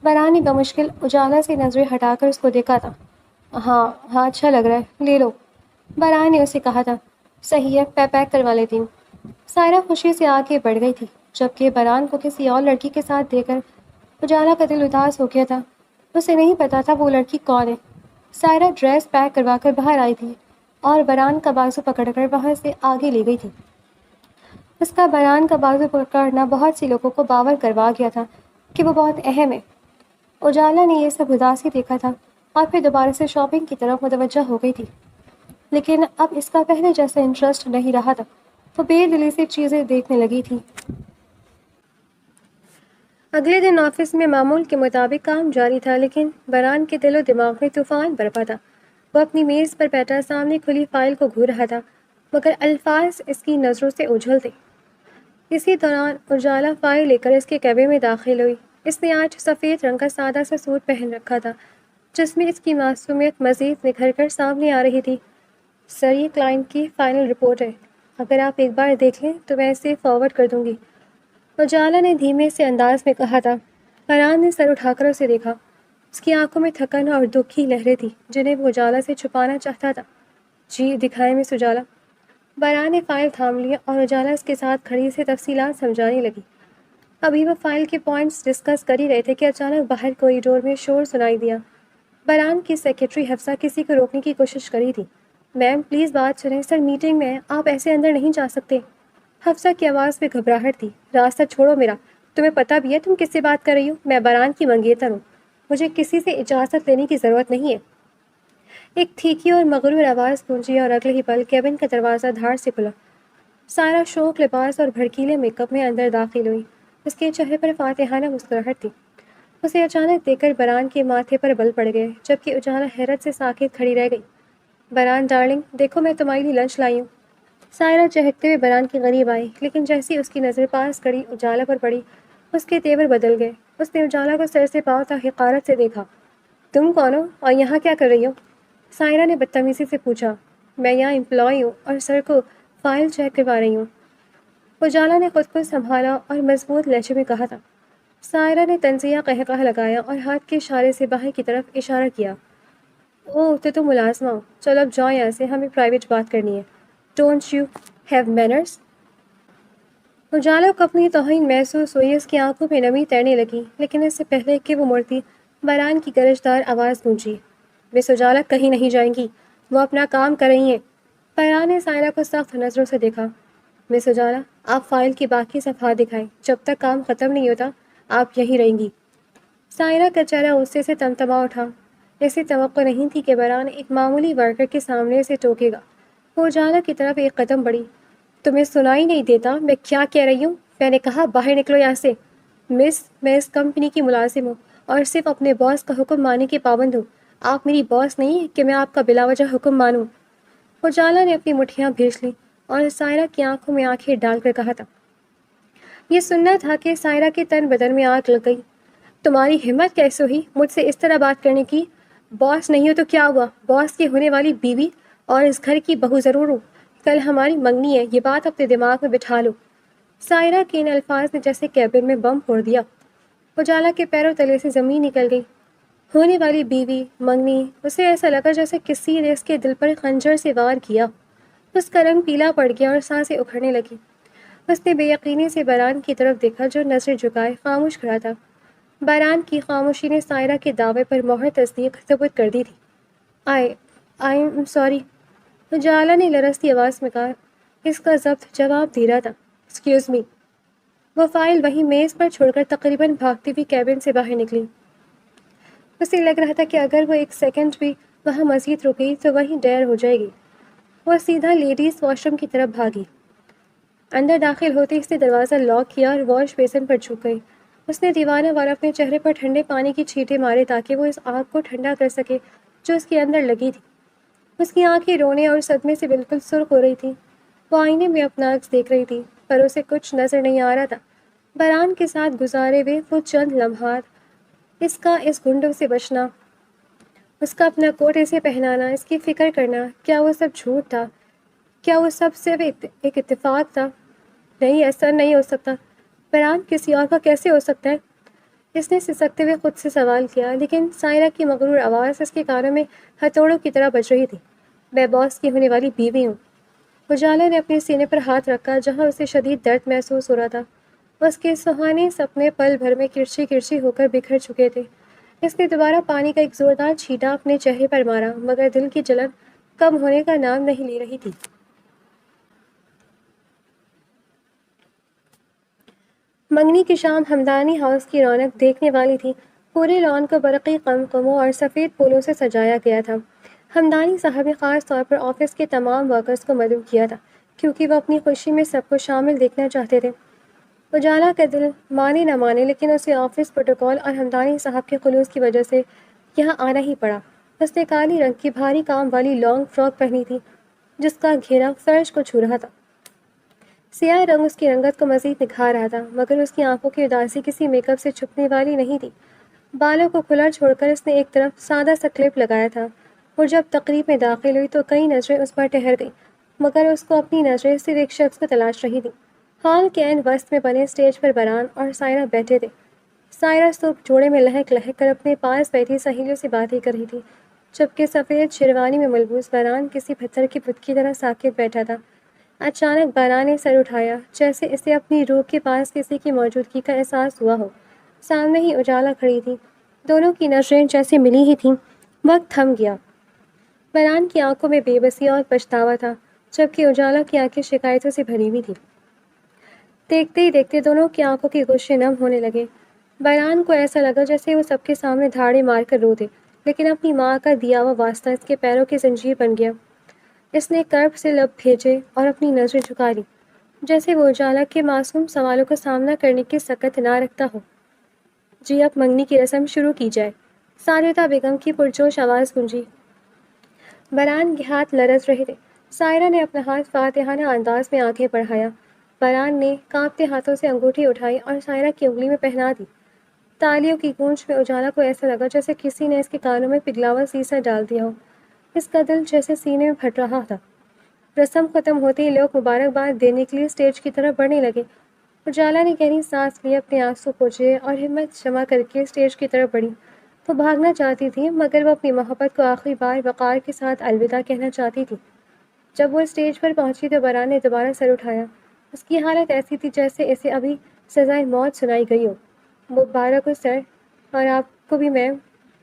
بران نے بمشکل اجالا سے نظریں ہٹا کر اس کو دیکھا تھا۔ ہاں اچھا لگ رہا ہے، لے لو، بران نے اسے کہا تھا۔ صحیح ہے، میں پیک کروا لیتی ہوں۔ سائرہ خوشی سے آگے بڑھ گئی تھی، جبکہ بران کو کسی اور لڑکی کے ساتھ دیکھ کر اجالا کا دل اداس ہو گیا تھا. اسے نہیں پتا تھا وہ لڑکی کون ہے. سائرہ ڈریس پیک کروا کر باہر آئی تھی اور بران کا بازو پکڑ کر وہاں سے آگے لے گئی تھی. اس کا بران کا بازو پکڑنا بہت سی لوگوں کو باور کروا گیا تھا کہ وہ بہت اہم ہے. اجالا نے یہ سب اداسی دیکھا تھا اور پھر دوبارہ سے شاپنگ کی طرف متوجہ ہو گئی تھی. لیکن اب اس کا پہلے جیسا انٹرسٹ نہیں رہا تھا. وہ بے دلی سے چیزیں دیکھنے لگی تھی. اگلے دن آفس میں معمول کے مطابق کام جاری تھا، لیکن بران کے دل و دماغ میں طوفان برپا تھا. وہ اپنی میز پر بیٹھا سامنے کھلی فائل کو گھور رہا تھا، مگر الفاظ اس کی نظروں سے اوجھل تھے. اسی دوران اجالا فائل لے کر اس کے کیبن میں داخل ہوئی. اس نے آج سفید رنگ کا سادہ سا سوٹ پہن رکھا تھا جس میں اس کی معصومیت مزید نکھر کر سامنے آ رہی تھی. سر، یہ کلائنٹ کی فائنل رپورٹ ہے. اگر آپ ایک بار دیکھ لیں تو میں اسے فارورڈ کر دوں گی. اجالا نے دھیمے سے انداز میں کہا تھا. فرحان نے سر اٹھا کر اسے دیکھا. اس کی آنکھوں میں تھکن اور دکھ کی لہریں تھیں جنہیں وہ اجالا سے چھپانا چاہتا تھا. جی دکھائیں مس اجالا. بران نے فائل تھام لیا اور اجالا اس کے ساتھ کھڑی سے تفصیلات سمجھانے لگی. ابھی وہ فائل کے پوائنٹس ڈسکس کر ہی رہے تھے کہ اچانک باہر کوریڈور میں شور سنائی دیا. بران کی سیکرٹری حفصہ کسی کو روکنے کی کوشش کر رہی تھی. میم پلیز بات سنیں، سر میٹنگ میں آپ ایسے اندر نہیں جا سکتے. حفصہ کی آواز میں گھبراہٹ تھی. راستہ چھوڑو میرا. تمہیں پتہ بھی ہے تم کس سے بات کر رہی ہو؟ میں بران کی منگیتر ہوں. مجھے کسی سے اجازت لینے کی ضرورت نہیں ہے. ایک تھیکی اور مغرور آواز گونجی اور اگلے ہی پل کیبن کا دروازہ دھاڑ سے کھلا. سائرہ شوق لباس اور بھڑکیلے میک اپ میں اندر داخل ہوئی. اس کے چہرے پر فاتحانہ مسکراہٹ تھی. اسے اچانک دیکھ کر بران کے ماتھے پر بل پڑ گئے، جبکہ اجالا حیرت سے ساکت کھڑی رہ گئی. بران ڈارلنگ دیکھو، میں تمہارے لیے لنچ لائی ہوں. سائرہ چہکتے ہوئے بران کے قریب آئی، لیکن جیسی اس کی نظر پاس کھڑی اجالا پر پڑی اس کے تیور بدل گئے. اس نے اجالا کو سر سے پاؤں تک حقارت سے دیکھا. تم کون ہو اور یہاں کیا کر رہی ہو؟ سائرہ نے بدتمیزی سے پوچھا. میں یہاں امپلائی ہوں اور سر کو فائل چیک کروا رہی ہوں. اجالا نے خود کو سنبھالا اور مضبوط لہجے میں کہا تھا. سائرہ نے طنزیہ قہقہ لگایا اور ہاتھ کے اشارے سے باہر کی طرف اشارہ کیا. اوہ تو تم ملازمہ ہو. چلو اب جاؤ یہاں سے، ہمیں پرائیویٹ بات کرنی ہے. Don't you have manners? Ujala کو اپنی توہین محسوس ہوئی. اس کی آنکھوں میں نمی تیرنے لگی، لیکن اس سے پہلے کہ وہ مڑتی بران کی گرجدار آواز گونجی. مس اجالا کہیں نہیں جائیں گی، وہ اپنا کام کر رہی ہیں. بران نے سائرہ کو سخت نظروں سے دیکھا. مس اجالا آپ فائل کی باقی صفحات دکھائیں. جب تک کام ختم نہیں ہوتا آپ یہیں رہیں گی. سائرہ کا چہرہ غصے سے تمتما اٹھا. ایسی توقع نہیں تھی کہ بران ایک معمولی ورکر کے سامنے سے ٹوکے گا. وہ اجالا کی طرف ایک قدم بڑھی. تمہیں سنائی نہیں دیتا میں کیا کہہ رہی ہوں؟ میں نے کہا باہر نکلو یہاں سے. مس، میں اس کمپنی کی ملازم ہوں اور صرف اپنے باس کا حکم ماننے کی پابند ہوں. آپ میری باس نہیں ہیں کہ میں آپ کا بلا وجہ حکم مانوں. اجالا نے اپنی مٹھیاں بھیج لیں اور سائرہ کی آنکھوں میں آنکھیں ڈال کر کہا تھا. یہ سننا تھا کہ سائرہ کے تن بدن میں آگ لگ گئی. تمہاری ہمت کیسے ہوئی مجھ سے اس طرح بات کرنے کی؟ باس نہیں ہو تو کیا ہوا؟ باس کی ہونے والی بیوی اور اس گھر کی بہو ضرور ہوں. کل ہماری منگنی ہے، یہ بات اپنے دماغ میں بٹھا لو. سائرہ کے ان الفاظ نے جیسے کیبن میں بم پھوڑ دیا. اجالا کے پیروں تلے سے زمین نکل گئی. ہونے والی بیوی، منگنی، اسے ایسا لگا جیسے کسی نے اس کے دل پر خنجر سے وار کیا. اس کا رنگ پیلا پڑ گیا اور سانسیں اکھڑنے لگی. اس نے بے یقینی سے بران کی طرف دیکھا جو نظر جھکائے خاموش کھڑا تھا. بران کی خاموشی نے سائرہ کے دعوے پر مہر تصدیق ثبت کر دی تھی. I am sorry. اجالا نے لرزتی آواز میں کہا. اس کا ضبط جواب دے رہا تھا. Excuse me. وہ فائل وہیں میز پر چھوڑ کر تقریباً بھاگتی ہوئی کیبن سے باہر نکلی. اسے لگ رہا تھا کہ اگر وہ ایک سیکنڈ بھی وہاں مزید رکی تو وہیں ڈیر ہو جائے گی. وہ سیدھا لیڈیز واش روم کی طرف بھاگی. اندر داخل ہوتے اس نے دروازہ لاک کیا اور واش بیسن پر جھک گئی. اس نے دیوانہ وار اپنے چہرے پر ٹھنڈے پانی کی چھینٹیں مارے تاکہ وہ اس آگ کو ٹھنڈا کر سکے جو اس کے اندر لگی تھی. اس کی آنکھیں رونے اور صدمے سے بالکل سرخ ہو رہی تھیں. وہ آئینے میں اپنا عکس دیکھ رہی تھی پر اسے کچھ نظر نہیں آ رہا تھا. بران کے ساتھ گزارے ہوئے وہ چند لمحات، اس کا اس گنڈوں سے بچنا، اس کا اپنا کوٹ اسے پہنانا، اس کی فکر کرنا، کیا وہ سب جھوٹ تھا؟ کیا وہ سب صرف ایک اتفاق تھا؟ نہیں، ایسا نہیں ہو سکتا. بران کسی اور کا کیسے ہو سکتا ہے؟ اس نے سسکتے ہوئے خود سے سوال کیا، لیکن سائرہ کی مغرور آواز اس کے کانوں میں ہتھوڑوں کی طرح بج رہی تھی. میں باس کی ہونے والی بیوی ہوں. اجالا نے اپنے سینے پر ہاتھ رکھا جہاں اسے شدید درد محسوس ہو رہا تھا. اس کے سہانے سپنے پل بھر میں کرچی کرچی ہو کر بکھر چکے تھے۔ اس نے دوبارہ پانی کا ایک زوردار چھینٹا اپنے چہرے پر مارا، مگر دل کی جلن کم ہونے کا نام نہیں لے رہی تھی۔ منگنی کی شام ہمدانی ہاؤس کی رونق دیکھنے والی تھی۔ پورے لان کو برقی قمقموں اور سفید پھولوں سے سجایا گیا تھا۔ ہمدانی صاحب نے خاص طور پر آفس کے تمام ورکرز کو مدعو کیا تھا، کیونکہ وہ اپنی خوشی میں سب کو شامل دیکھنا چاہتے تھے۔ اجالا کا دل مانے نہ مانے، لیکن اسے آفس پروٹوکول اور ہمدانی صاحب کے خلوص کی وجہ سے یہاں آنا ہی پڑا۔ اس نے کالی رنگ کی بھاری کام والی لانگ فراک پہنی تھی، جس کا گھیرا فرش کو چھو رہا تھا۔ سیاہ رنگ اس کی رنگت کو مزید نکھار رہا تھا، مگر اس کی آنکھوں کی اداسی کسی میک اپ سے چھپنے والی نہیں تھی۔ بالوں کو کھلا چھوڑ کر اس نے ایک طرف سادہ سا کلپ لگایا تھا، اور جب تقریب میں داخل ہوئی تو کئی نظریں اس پر ٹھہر گئیں، مگر اس کو اپنی نظریں صرف ایک شخص کو تلاش رہی تھیں۔ ہال کے عین وسط میں بنے اسٹیج پر بران اور سائرہ بیٹھے تھے۔ سائرہ صبح جوڑے میں لہک لہک کر اپنے پاس بیٹھی سہیلیوں سے باتیں کر رہی تھی، جبکہ سفید شیروانی میں ملبوس بران کسی پتھر کی بت کی طرح ساکت بیٹھا تھا۔ اچانک بران نے سر اٹھایا، جیسے اسے اپنی روح کے پاس کسی کی موجودگی کا احساس ہوا ہو۔ سامنے ہی اجالا کھڑی تھی، دونوں کی نظریں جیسے ملی ہی تھیں۔ وقت تھم گیا۔ بران کی آنکھوں میں بے بسی اور پچھتاوا تھا، جبکہ اجالا کی آنکھیں شکایتوں سے بھری ہوئی تھیں۔ دیکھتے ہی دیکھتے دونوں کی آنکھوں کے گوشے نم ہونے لگے۔ بران کو ایسا لگا جیسے وہ سب کے سامنے دھاڑے مار کر رو دے، لیکن اپنی ماں کا دیا ہوا واسطہ اس کے پیروں کی زنجیر بن گیا۔ اس نے کرب سے لب بھیجے اور اپنی نظریں جھکا لی، جیسے وہ اجالا کے معصوم سوالوں کا سامنا کرنے کی سکت نہ رکھتا ہو۔ جی اب منگنی کی رسم شروع کی جائے، ساجدہ بیگم کی پرجوش آواز گونجی۔ بران کے ہاتھ لرز رہے تھے۔ سائرہ نے اپنا ہاتھ فاتحانہ انداز میں آگے بڑھایا۔ بران نے کانپتے ہاتھوں سے انگوٹھی اٹھائی اور سائرہ کی انگلی میں پہنا دی۔ تالیوں کی گونج میں اجالا کو ایسا لگا جیسے کسی نے اس کے کانوں میں پگھلا ہوا سیسا ڈال دیا ہو۔ اس کا دل جیسے سینے میں پھٹ رہا تھا۔ رسم ختم ہوتے ہی لوگ مبارکباد دینے کے لیے اسٹیج کی طرف بڑھنے لگے۔ اجالا نے گہری سانس لی، اپنے آنسو پوچھے اور ہمت جمع کر کے اسٹیج کی طرف بڑھی۔ وہ بھاگنا چاہتی تھی، مگر وہ اپنی محبت کو آخری بار وقار کے ساتھ الوداع کہنا چاہتی تھی۔ جب وہ اسٹیج پر پہنچی تو بران نے دوبارہ سر اٹھایا۔ اس کی حالت ایسی تھی جیسے اسے ابھی سزائے موت سنائی گئی ہو۔ مبارک ہو سر، اور آپ کو بھی میم،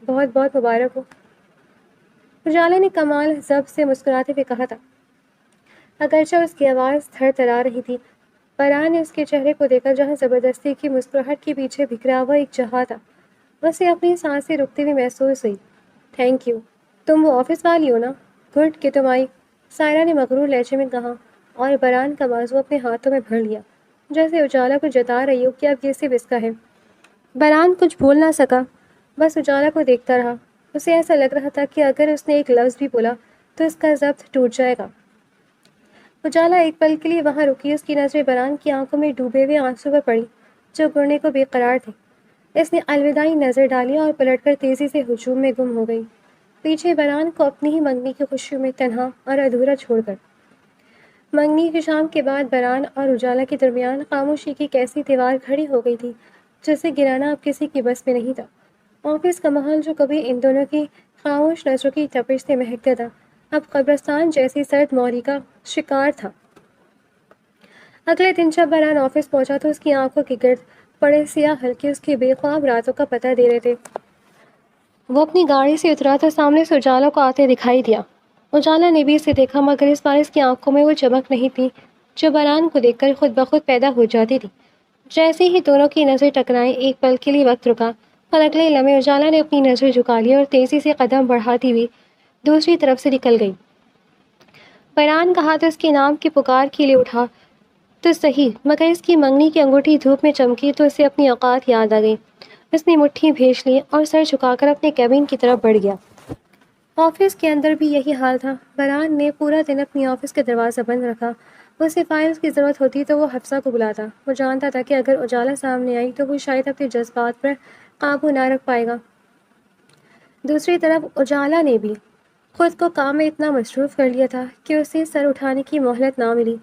بہت بہت مبارک ہو، اجالا نے کمال ضبط سے مسکراتے ہوئے کہا تھا، اگرچہ اس کی آواز تھر تھرا رہی تھی۔ بران نے اس کے چہرے کو دیکھا، جہاں زبردستی کی مسکراہٹ کے پیچھے بکھرا ہوا ایک جہاں تھا۔ اسے اپنی سانسیں رکتے ہوئے محسوس ہوئی۔ تھینک یو، تم وہ آفس والی ہو نا؟ گڈ کہ تم آئی، سائرہ نے مغرور لہجے میں کہا، اور بران کا بازو اپنے ہاتھوں میں بھر لیا، جیسے اجالا کو جتا رہی ہو کہ اب یہ صرف اس کا ہے۔ بران کچھ بول نہ سکا، بس اجالا کو دیکھتا رہا۔ اسے ایسا لگ رہا تھا کہ اگر اس نے ایک لفظ بھی بولا تو اس کا ضبط ٹوٹ جائے گا۔ اجالا ایک پل کے لیے وہاں رکی، اس کی نظریں بران کی آنکھوں میں ڈوبے ہوئے آنسو پر پڑی، جو گرنے کو بے قرار تھے۔ اس نے الوداعی نظر ڈالی اور پلٹ کر تیزی سے ہجوم میں گم ہو گئی، پیچھے بران کو اپنی ہی منگنی کی خوشیوں میں تنہا اور ادھورا چھوڑ کر۔ منگنی کی شام کے بعد بران اور اجالا کے درمیان خاموشی کی کیسی دیوار کھڑی ہو گئی تھی جسے گرانا اب کسی کی بس میں نہیں تھا۔ آفس کا ماحول جو کبھی ان دونوں کی خاموش نظروں کی تپش سے مہکتا تھا، اب قبرستان جیسی سرد موری کا شکار تھا۔ اگلے دن جب بران آفس پہنچا تو اس کی آنکھوں کے گرد پڑے سیاہ حلقے اس کی بے خواب راتوں کا پتہ دے رہے تھے۔ وہ اپنی گاڑی سے اترا تو سامنے سے اجالا کو آتے دکھائی دیا۔ اجالا نے بھی اسے دیکھا، مگر اس بار اس کی آنکھوں میں وہ چمک نہیں تھی جو بران کو دیکھ کر خود بخود پیدا ہو جاتی تھی۔ جیسے ہی دونوں کی نظر ٹکرائیں، ایک پل کے لیے وقت رکا، اور اگلے لمحے اجالا نے اپنی نظر جھکا لی اور تیزی سے قدم بڑھاتی ہوئی دوسری طرف سے نکل گئی۔ بران کا ہاتھ اس کے نام کی پکار کے لیے اٹھا تو صحیح، مگر اس کی منگنی کی انگوٹھی دھوپ میں چمکی تو اسے اپنی اوقات یاد آ گئی۔ اس نے مٹھی بھیج لی اور سر جھکا کر اپنے کیبن کی طرف بڑھ گیا۔ آفس کے اندر بھی یہی حال تھا۔ بران نے پورا دن اپنی آفس کا دروازہ بند رکھا۔ اسے فائلز کی ضرورت ہوتی تو وہ حفصہ کو بلاتا۔ وہ جانتا تھا کہ اگر اجالا سامنے آئی تو وہ شاید اپنے جذبات پر قابو نہ رکھ پائے گا۔ دوسری طرف اجالا نے بھی خود کو کام میں اتنا مصروف کر لیا تھا کہ اسے سر اٹھانے کی مہلت نہ ملی۔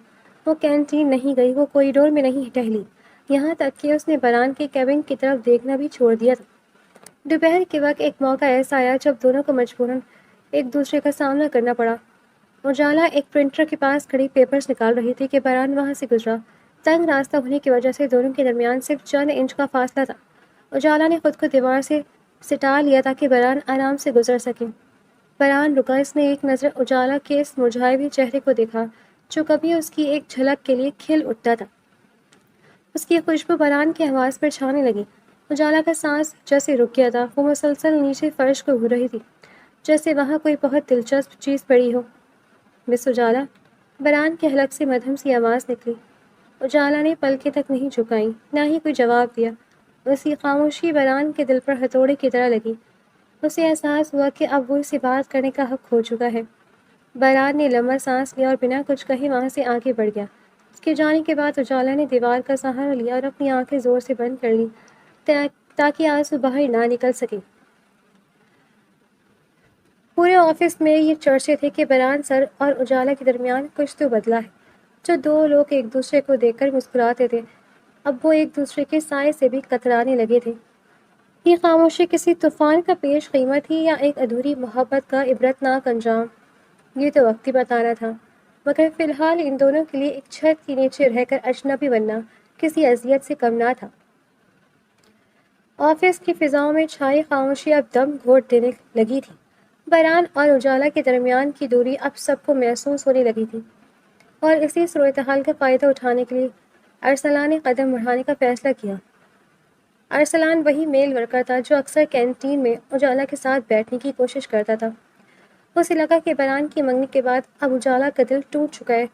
وہ کینٹین نہیں گئی، وہ کوریڈور میں نہیں ٹہلی، یہاں تک کہ اس نے بران کے کیبن کی طرف دیکھنا بھی چھوڑ دیا تھا۔ دوپہر کے وقت ایک موقع ایسا آیا جب دونوں کو مجبوراً ایک دوسرے کا سامنا کرنا پڑا۔ اجالا ایک پرنٹر کے پاس کھڑی پیپرز نکال رہی تھی کہ بران وہاں سے گزرا۔ تنگ راستہ ہونے کی وجہ سے دونوں کے درمیان صرف چند انچ کا فاصلہ تھا۔ اجالا نے خود کو دیوار سے سٹا لیا تاکہ بران آرام سے گزر سکے۔ بران رکا، اس نے ایک نظر اجالا کے اس مرجھائے ہوئے چہرے کو دیکھا جو کبھی اس کی ایک جھلک کے لیے کھل اٹھتا تھا۔ اس کی خوشبو بران کی آواز پر چھانے لگی۔ اجالا کا سانس جیسے رک گیا تھا، وہ مسلسل نیچے فرش کو گھور رہی تھی جیسے وہاں کوئی بہت دلچسپ چیز پڑی ہو۔ مس اجالا، بران کے حلق سے مدھم سی آواز نکلی۔ اجالا نے پلکیں تک نہیں جھکائیں، نہ ہی کوئی جواب دیا۔ اس کی خاموشی بران کے دل پر ہتھوڑے کی طرح لگی۔ اسے احساس ہوا کہ اب وہ اسے بات کرنے کا حق کھو چکا ہے۔ بران نے لمبا سانس لیا اور بنا کچھ کہے وہاں سے آگے بڑھ گیا۔ اس کے جانے کے بعد اجالا نے دیوار کا سہارا لیا اور اپنی آنکھیں زور سے بند کر لی تاکہ آنسو باہر نہ نکل سکے۔ پورے آفس میں یہ چرچے تھے کہ بران سر اور اجالا کے درمیان کچھ تو بدلا ہے۔ جو دو لوگ ایک دوسرے کو دیکھ کر مسکراتے تھے، اب وہ ایک دوسرے کے سائے سے بھی کترانے لگے تھے۔ یہ خاموشی کسی طوفان کا پیش خیمہ تھی یا ایک ادھوری محبت کا عبرتناک انجام؟ یہ تو وقت ہی بتانا تھا، مگر فی الحال ان دونوں کے لیے ایک چھت کے نیچے رہ کر اجنبی بننا کسی اذیت سے کم نہ تھا۔ آفس کی فضاؤں میں چھائی خاموشی اب دم گھونٹ دینے لگی تھی۔ بران اور اجالا کے درمیان کی دوری اب سب کو محسوس ہونے لگی تھی، اور اسی صورتحال کا فائدہ اٹھانے کے لیے ارسلان نے قدم بڑھانے کا فیصلہ کیا۔ ارسلان وہی میل ورکر تھا جو اکثر کینٹین میں اجالا کے ساتھ بیٹھنے کی کوشش کرتا تھا۔ اسے لگا کہ بران کی منگنی کے بعد اب اجالا کا دل ٹوٹ چکا ہے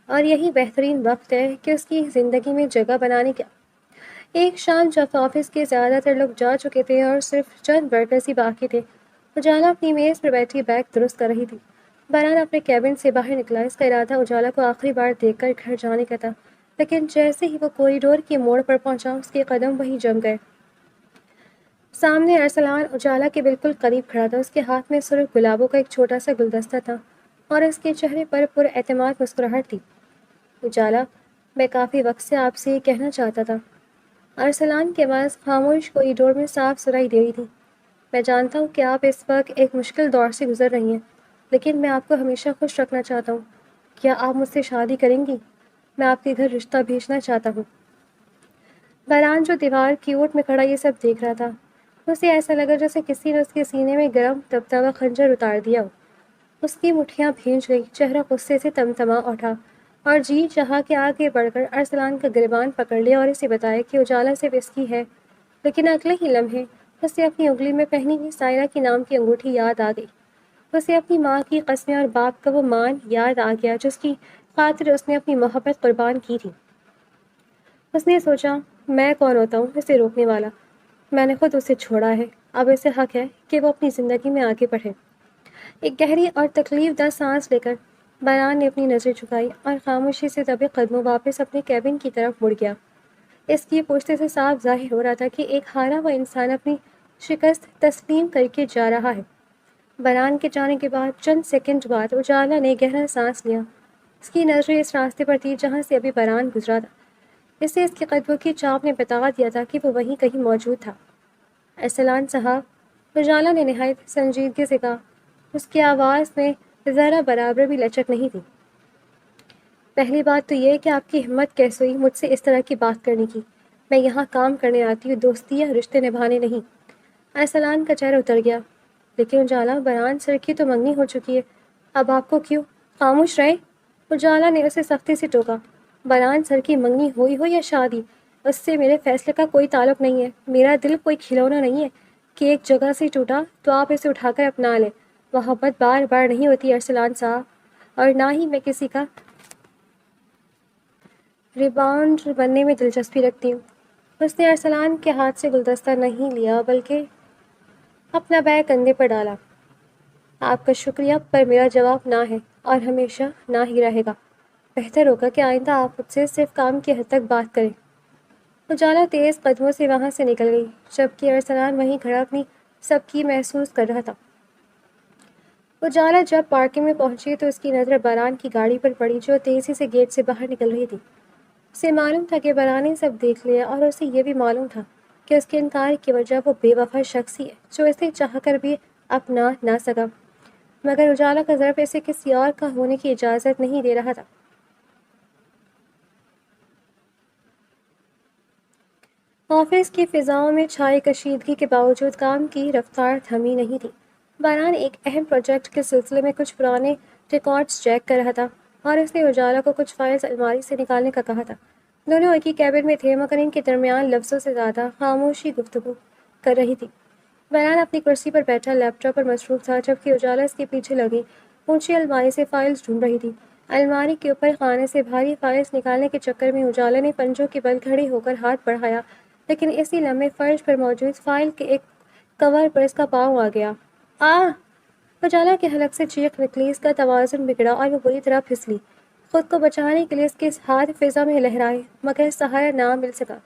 اور یہی بہترین وقت ہے کہ اس کی زندگی میں جگہ بنانے کا۔ ایک شام جب آفس کے زیادہ تر لوگ جا چکے تھے اور صرف چند ورکرز ہی باقی تھے، اجالا اپنی میز پر بیٹھی بیگ درست کر رہی تھی۔ بران اپنے کیبن سے باہر نکلا۔ اس کا ارادہ اجالا کو آخری بار دیکھ کر گھر جانے کا تھا، لیکن جیسے ہی وہ کوریڈور کے موڑ پر پہنچا، اس کے قدم وہیں جم گئے۔ سامنے ارسلان اجالا کے بالکل قریب کھڑا تھا۔ اس کے ہاتھ میں سرخ گلابوں کا ایک چھوٹا سا گلدستہ تھا اور اس کے چہرے پر پر اعتماد مسکراہٹ تھی۔ اجالا، میں کافی وقت سے آپ سے یہ کہنا چاہتا تھا۔ ارسلان کی آواز خاموش کوریڈور میں صاف سنائی دے رہی تھی۔ میں جانتا ہوں کہ آپ اس وقت ایک مشکل دور سے گزر رہی ہیں، لیکن میں آپ کو ہمیشہ خوش رکھنا چاہتا ہوں۔ کیا آپ مجھ سے شادی کریں گی؟ میں آپ کے گھر رشتہ بھیجنا چاہتا ہوں۔ بران جو دیوار کی اوٹ میں کھڑا یہ سب دیکھ رہا تھا، اسے ایسا لگا جیسے کسی نے اس کے سینے میں گرم تپتا ہوا خنجر اتار دیا ہو۔ اس کی مٹھیاں بھیج گئی، چہرہ غصے سے تمتما اٹھا، اور جی چاہا کہ آگے بڑھ کر ارسلان کا گریبان پکڑ لیا اور اسے بتایا کہ اجالا صرف اس کی ہے۔ لیکن اگلے ہی لمحے اسے اپنی انگلی میں پہنی ہوئی سائرہ کی نام کی انگوٹھی یاد آ گئی۔ اسے اپنی ماں کی قسمیں اور باپ کا وہ مان یاد آ گیا جس کی خاطر اس نے اپنی محبت قربان کی تھی۔ اس نے سوچا، میں کون ہوتا ہوں اسے روکنے والا؟ میں نے خود اسے چھوڑا ہے، اب اسے حق ہے کہ وہ اپنی زندگی میں آگے بڑھے۔ ایک گہری اور تکلیف دہ سانس لے کر بران نے اپنی نظریں جھکائی اور خاموشی سے دبے قدموں واپس اپنے کیبن کی طرف مڑ گیا۔ اس کی پشت سے صاف ظاہر ہو رہا تھا کہ ایک ہارا ہوا انسان اپنی شکست تسلیم کر کے جا رہا ہے۔ بران کے جانے کے بعد چند سیکنڈ بعد اجالا نے گہرا سانس لیا۔ اس کی نظریں اس راستے پر تھی جہاں سے ابھی بران گزرا تھا۔ اسے اس کے قدموں کی چاپ نے بتا دیا تھا کہ وہ وہیں کہیں موجود تھا۔ ارسلان صاحب، اجالا نے نہایت سنجیدگی سے کہا۔ اس کی آواز میں ذرا برابر بھی لچک نہیں تھی۔ پہلی بات تو یہ کہ آپ کی ہمت کیسے ہوئی مجھ سے اس طرح کی بات کرنے کی؟ میں یہاں کام کرنے آتی ہوں، دوستی یا رشتے نبھانے نہیں۔ ارسلان کا چہرہ اتر گیا۔ لیکن اجالا، بران سر کی تو منگنی ہو چکی ہے، اب آپ کو کیوں؟ خاموش رہیں۔ اجالا نے اسے سختی سے ٹوکا۔ بران سر کی منگنی ہوئی ہو یا شادی، اس سے میرے فیصلے کا کوئی تعلق نہیں ہے۔ میرا دل کوئی کھلونا نہیں ہے کہ ایک جگہ سے ٹوٹا تو آپ اسے اٹھا کر اپنا لیں۔ محبت بار بار نہیں ہوتی ارسلان صاحب، اور نہ ہی میں کسی کا ریباؤنڈ بننے میں دلچسپی رکھتی ہوں۔ اس نے ارسلان کے ہاتھ سے گلدستہ نہیں لیا بلکہ اپنا بیگ کندھے پر ڈالا۔ آپ کا شکریہ، پر میرا جواب نہ ہے اور ہمیشہ نہ ہی رہے گا۔ بہتر ہوگا کہ آئندہ آپ مجھ سے صرف کام کی حد تک بات کریں۔ اجالا تیز قدموں سے وہاں سے نکل گئی، جبکہ ارسلان وہیں کھڑا اپنی سب کی محسوس کر رہا تھا۔ اجالا جب پارکنگ میں پہنچی تو اس کی نظر بران کی گاڑی پر پڑی جو تیزی سے گیٹ سے باہر نکل رہی تھی۔ اسے معلوم تھا کہ بران نے سب دیکھ لیا، اور اسے یہ بھی معلوم تھا کہ اس کے انکار کی وجہ وہ بے وفا شخص ہی ہے جو اسے چاہ کر بھی اپنا نہ سکا، مگر اجالا کا ظرف اسے کسی اور کا ہونے کی اجازت نہیں دے رہا تھا۔ آفس کی فضاؤں میں چھائے کشیدگی کے باوجود کام کی رفتار تھمی نہیں تھی۔ باران ایک اہم پروجیکٹ کے سلسلے میں کچھ پرانے ریکارڈز چیک کر رہا تھا اور اس نے اجالا کو کچھ فائلز الماری سے نکالنے کا کہا تھا۔ دونوں ایک ہی کیبن میں تھے مگر ان کے درمیان لفظوں سے زیادہ خاموشی گفتگو کر رہی تھی۔ باران اپنی کرسی پر بیٹھا لیپ ٹاپ پر مصروف تھا جبکہ اجالا اس کے پیچھے لگی اونچی الماری سے فائلز ڈھونڈ رہی تھی۔ الماری کے اوپر خانے سے بھاری فائلز نکالنے کے چکر میں اجالا نے پنجوں کے بل کھڑی ہو کر ہاتھ بڑھایا، لیکن اسی لمحے فرش پر موجود فائل کے ایک کور پر اس کا پاؤں آ گیا۔ اجالا کے حلق سے چیخ نکلی، اس کا توازن بگڑا اور وہ بری طرح پھسلی۔ خود کو بچانے کے لیے اس کے ہاتھ فضا میں لہرائے مگر سہارا نہ مل سکا۔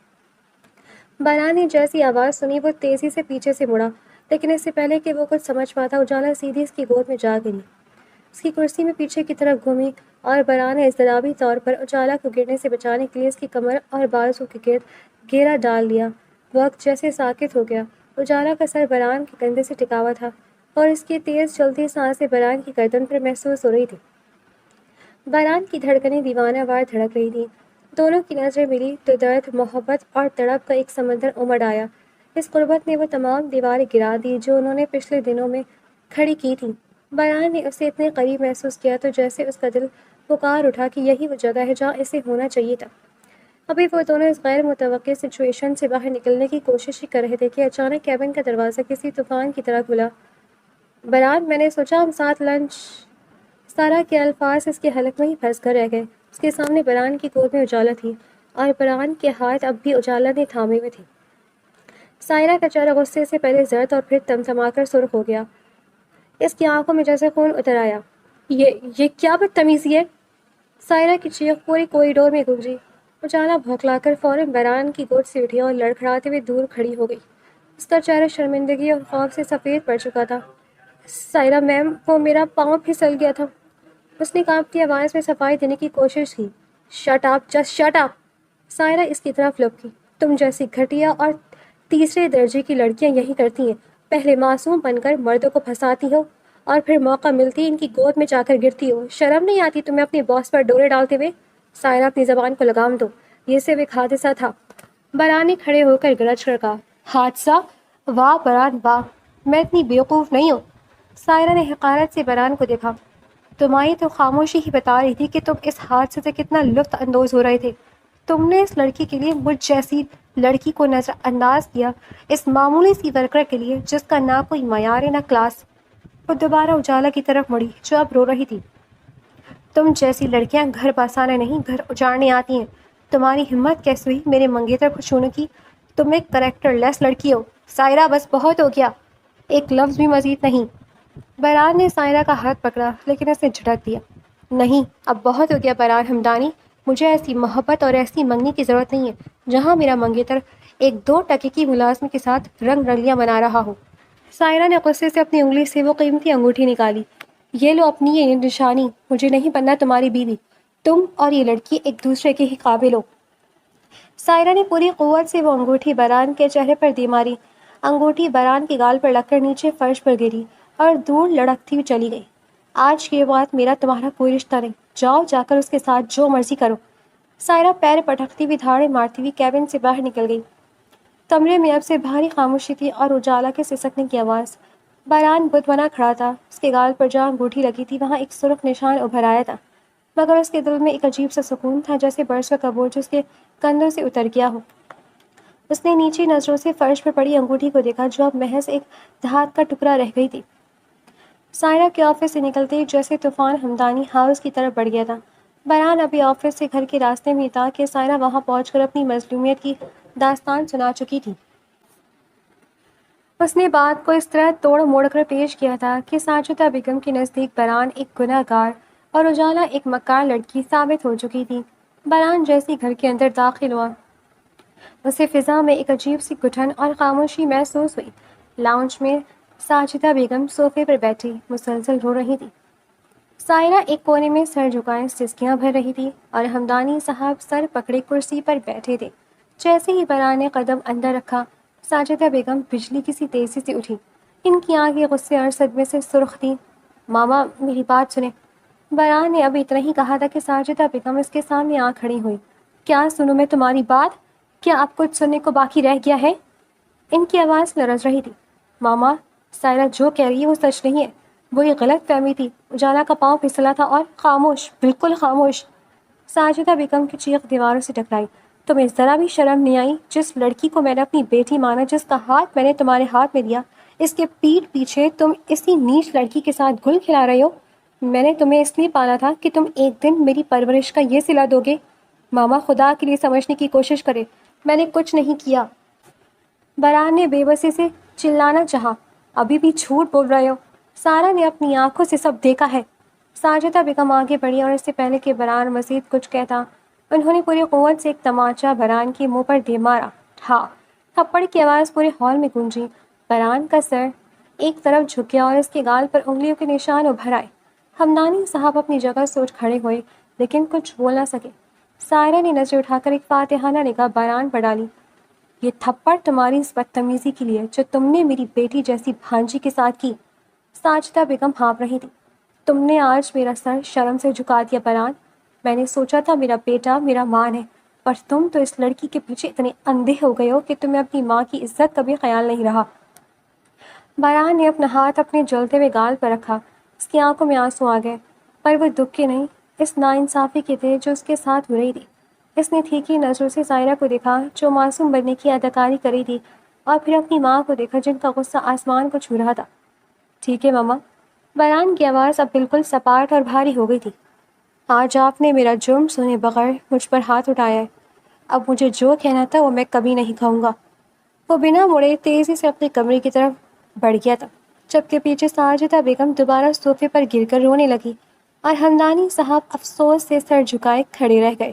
باران نے جیسی آواز سنی وہ تیزی سے پیچھے سے مڑا، لیکن اس سے پہلے کہ وہ کچھ سمجھ پاتا اجالا سیدھی اس کی گود میں جا گری۔ اس کی کرسی میں پیچھے کی طرف گھومی اور باران نے اضطرابی طور پر اجالا کو گرنے سے بچانے کے لیے اس کی کمر اور بازو کے گرد گھیرا ڈال لیا۔ وقت جیسے ساکت ہو گیا۔ اجالا کا سر باران کے کندھے سے ٹکا ہوا تھا اور اس کی تیز چلتی سانسیں باران کی گردن پر محسوس ہو رہی تھی۔ باران کی دھڑکنیں دیوانہ وار دھڑک رہی تھیں۔ دونوں کی نظریں ملی تو درد، محبت اور تڑپ کا ایک سمندر امڑ آیا۔ اس قربت نے وہ تمام دیواریں گرا دی جو انہوں نے پچھلے دنوں میں کھڑی کی تھیں۔ باران نے اسے اتنے قریب محسوس کیا تو جیسے اس کا دل پکار اٹھا کہ یہی وہ جگہ ہے جہاں اسے ہونا چاہیے تھا۔ ابھی وہ دونوں اس غیر متوقع سچویشن سے باہر نکلنے کی کوشش ہی کر رہے تھے کہ اچانک کیبن کا دروازہ کسی طوفان کی طرح کھلا۔ باران، میں نے سوچا ہم ساتھ لنچ۔ سارا کے الفاظ اس کے حلق میں ہی پھنس کر رہ گئے۔ اس کے سامنے باران کی گود میں اجالا تھی اور باران کے ہاتھ اب بھی اجالا نے تھامے ہوئے تھے۔ سائرہ کا چہرہ غصے سے پہلے زرد اور پھر تمتما کر سرخ ہو گیا۔ اس کی آنکھوں میں جیسے خون اتر آیا۔ یہ کیا بدتمیزی ہے؟ سائرہ کی چیخ پوری کوریڈور میں گونجی۔ اجالا بھوکلا کر فوراً باران کی گود سے اٹھی اور لڑکھڑاتے ہوئے دور کھڑی ہو گئی۔ اس کا چہرہ شرمندگی اور خوف سے سفید پڑ چکا تھا۔ سائرہ میم، وہ میرا پاؤں پھسل گیا تھا۔ اس نے کانپتی آواز میں صفائی دینے کی کوشش کی۔ Shut up, just shut up! Saira اس کی طرف لپکی۔ تم جیسی گھٹیا اور تیسرے درجے کی لڑکیاں یہی کرتی ہیں، پہلے معصوم بن کر مردوں کو پھنساتی ہو اور پھر موقع ملتی ان کی گود میں جا کر گرتی ہو۔ شرم نہیں آتی تمہیں اپنے باس پر ڈورے ڈالتے ہوئے؟ سائرہ، اپنی زبان کو لگام دو، یہ صرف ایک حادثہ تھا۔ باران نے کھڑے ہو کر گرج کر کہا۔ حادثہ؟ واہ باران واہ، میں اتنی بیوقوف نہیں ہوں۔ سائرہ نے حقارت سے باران کو دیکھا۔ تمہاری تو خاموشی ہی بتا رہی تھی کہ تم اس حادثے سے کتنا لطف اندوز ہو رہے تھے۔ تم نے اس لڑکی کے لیے مجھ جیسی لڑکی کو نظر انداز کیا، اس معمولی سی ورکر کے لیے جس کا نہ کوئی معیار ہے نہ کلاس۔ وہ دوبارہ اجالا کی طرف مڑی جو اب رو رہی تھی۔ تم جیسی لڑکیاں گھر بسانے نہیں گھر اجاڑنے آتی ہیں۔ تمہاری ہمت کیسے ہوئی میرے منگیتر کو چھونے کی؟ تم ایک کریکٹر لیس لڑکی ہو۔ سائرہ، بس بہت ہو گیا، ایک لفظ بھی مزید نہیں۔ باران نے سائرہ کا ہاتھ پکڑا لیکن اس نے جھٹک دیا۔ نہیں، اب بہت ہو گیا باران ہمدانی، مجھے ایسی محبت اور ایسی منگنی کی ضرورت نہیں ہے جہاں میرا منگیتر ایک 2 ٹکے کی ملازم کے ساتھ رنگ رلیاں بنا رہا ہو۔ سائرہ نے غصے سے اپنی انگلی سے وہ قیمتی انگوٹھی نکالی۔ یہ لو اپنی یہ نشانی، مجھے نہیں بننا تمہاری بیوی، تم اور یہ لڑکی ایک دوسرے کے ہی قابل ہو۔ سائرہ نے پوری قوت سے وہ انگوٹھی باران کے چہرے پر دے ماری۔ انگوٹھی باران کے گال پر لگ کر نیچے فرش پر گری اور دور لڑکتی ہوئی چلی گئی۔ آج کے بعد میرا تمہارا کوئی رشتہ نہیں، جاؤ جا کر اس کے ساتھ جو مرضی کرو۔ سائرہ پیر پٹکتی ہوئی دھاڑے مارتی ہوئی کیبن سے باہر نکل گئی۔ کمرے میں اب سے بھاری خاموشی تھی اور اجالا کے سسکنے کی آواز۔ باران بت بنا کھڑا تھا، اس کے گال پر جہاں انگوٹھی لگی تھی وہاں ایک سرخ نشان ابھر آیا تھا، مگر اس کے دل میں ایک عجیب سا سکون تھا جیسے برسوں کا بوجھ اس کے کندھوں سے اتر گیا ہو۔ اس نے نیچی نظروں سے فرش پر پڑی انگوٹھی کو دیکھا جو اب محض ایک دھات کا ٹکڑا رہ گئی تھی۔ سائرہ کے آفس سے نکلتے ہی جیسے طوفان ہمدانی ہاؤس کی طرف بڑھ گیا تھا۔ باران ابھی آفس سے گھر کے راستے میں تھا کہ سائرہ وہاں پہنچ کر اپنی مظلومیت کی داستان سنا چکی تھی۔ اس نے بات کو اس طرح توڑ موڑ کر پیش کیا تھا کہ ساجدہ بیگم کے نزدیک باران ایک گناہ گار اور اجالا ایک مکار لڑکی ثابت ہو چکی تھی۔ باران جیسی گھر کے اندر داخل ہوا، اسے فضا میں ایک عجیب سی گھٹن اور خاموشی محسوس ہوئی۔ لاؤنج میں ساجدہ بیگم صوفے پر بیٹھی مسلسل رو رہی تھی۔ سائرہ ایک کونے میں سر جھکائے سسکیاں بھر رہی تھی اور ہمدانی صاحب سر پکڑے کرسی پر بیٹھے تھے۔ جیسے ہی باران نے قدم اندر رکھا، ساجدہ بیگم بجلی کی سی تیزی سے اٹھی۔ ان کی آنکھیں غصے اور صدمے سے سرخ تھیں۔ ماما، میری بات سنیں۔ باران نے اب اتنا ہی کہا تھا کہ ساجدہ بیگم اس کے سامنے آ کھڑی ہوئی۔ کیا سنوں میں تمہاری بات؟ کیا اب کچھ سننے کو باقی رہ گیا ہے؟ ان کی آواز لرز رہی تھی۔ ماما، سائرہ جو کہہ رہی ہے وہ سچ نہیں ہے، وہ یہ غلط فہمی تھی۔ اجالا کا پاؤں پھسلا تھا اور خاموش، بالکل خاموش۔ ساجدہ بیگم کی چیخ دیواروں سے ٹکرائی۔ تمہیں ذرا بھی شرم نہیں آئی؟ جس لڑکی کو میں نے اپنی بیٹی مانا، جس کا ہاتھ میں نے تمہارے ہاتھ میں دیا، اس کے پیٹھ پیچھے تم اسی نیچ لڑکی کے ساتھ گل کھلا رہے ہو؟ میں نے تمہیں اس لیے پالا تھا کہ تم ایک دن میری پرورش کا یہ صلہ دو گے۔ ماما، خدا کے لیے سمجھنے کی کوشش کرے، میں نے کچھ نہیں کیا۔ بران نے بے بسی سے چلانا چاہا۔ ابھی بھی جھوٹ بول رہے ہو، سارا نے اپنی آنکھوں سے سب دیکھا ہے۔ ساجدہ بیگم آگے بڑھی اور اس سے پہلے کہ بران مزید کچھ کہتا، انہوں نے پوری قوت سے ایک تماچا بران کے منہ پر دے مارا۔ ٹھا! تھپڑ کی آواز پورے ہال میں گونجی۔ بران کا سر ایک طرف جھک گیا اور اس کے گال پر انگلیوں کے نشان ابھر آئے۔ ہمدانی صاحب اپنی جگہ سے اٹھ کھڑے ہوئے لیکن کچھ بول نہ سکے۔ سائرہ نے نظر اٹھا کر ایک فاتحانہ نگاہ بران پر ڈالی۔ یہ تھپڑ تمہاری اس بدتمیزی کے لیے جو تم نے میری بیٹی جیسی بھانجی کے ساتھ کی۔ ساجدہ بیگم ہانپ رہی تھی۔ تم نے آج میرا سر شرم سے جھکا دیا بران۔ میں نے سوچا تھا میرا بیٹا میرا مان ہے، پر تم تو اس لڑکی کے پیچھے اتنے اندھے ہو گئے ہو کہ تمہیں اپنی ماں کی عزت کا بھی خیال نہیں رہا۔ بران نے اپنا ہاتھ اپنے جلتے ہوئے گال پر رکھا۔ اس کی آنکھوں میں آنسو آ گئے، پر وہ دکھ کے نہیں، اس ناانصافی کے تھے جو اس کے ساتھ ہو رہی تھی۔ اس نے تھیکی نظروں سے سائرہ کو دیکھا جو معصوم بننے کی اداکاری کری تھی، اور پھر اپنی ماں کو دیکھا جن کا غصہ آسمان کو چھو رہا تھا۔ ٹھیک ہے ماما۔ بران کی آواز اب بالکل سپاٹ اور بھاری ہو گئی تھی۔ آج آپ نے میرا جرم سنے بغیر مجھ پر ہاتھ اٹھایا ہے، اب مجھے جو کہنا تھا وہ میں کبھی نہیں کہوں گا۔ وہ بنا مڑے تیزی سے اپنے کمرے کی طرف بڑھ گیا تھا، جبکہ پیچھے ساجدہ بیگم دوبارہ صوفے پر گر کر رونے لگی اور ہمدانی صاحب افسوس سے سر جھکائے کھڑے رہ گئے۔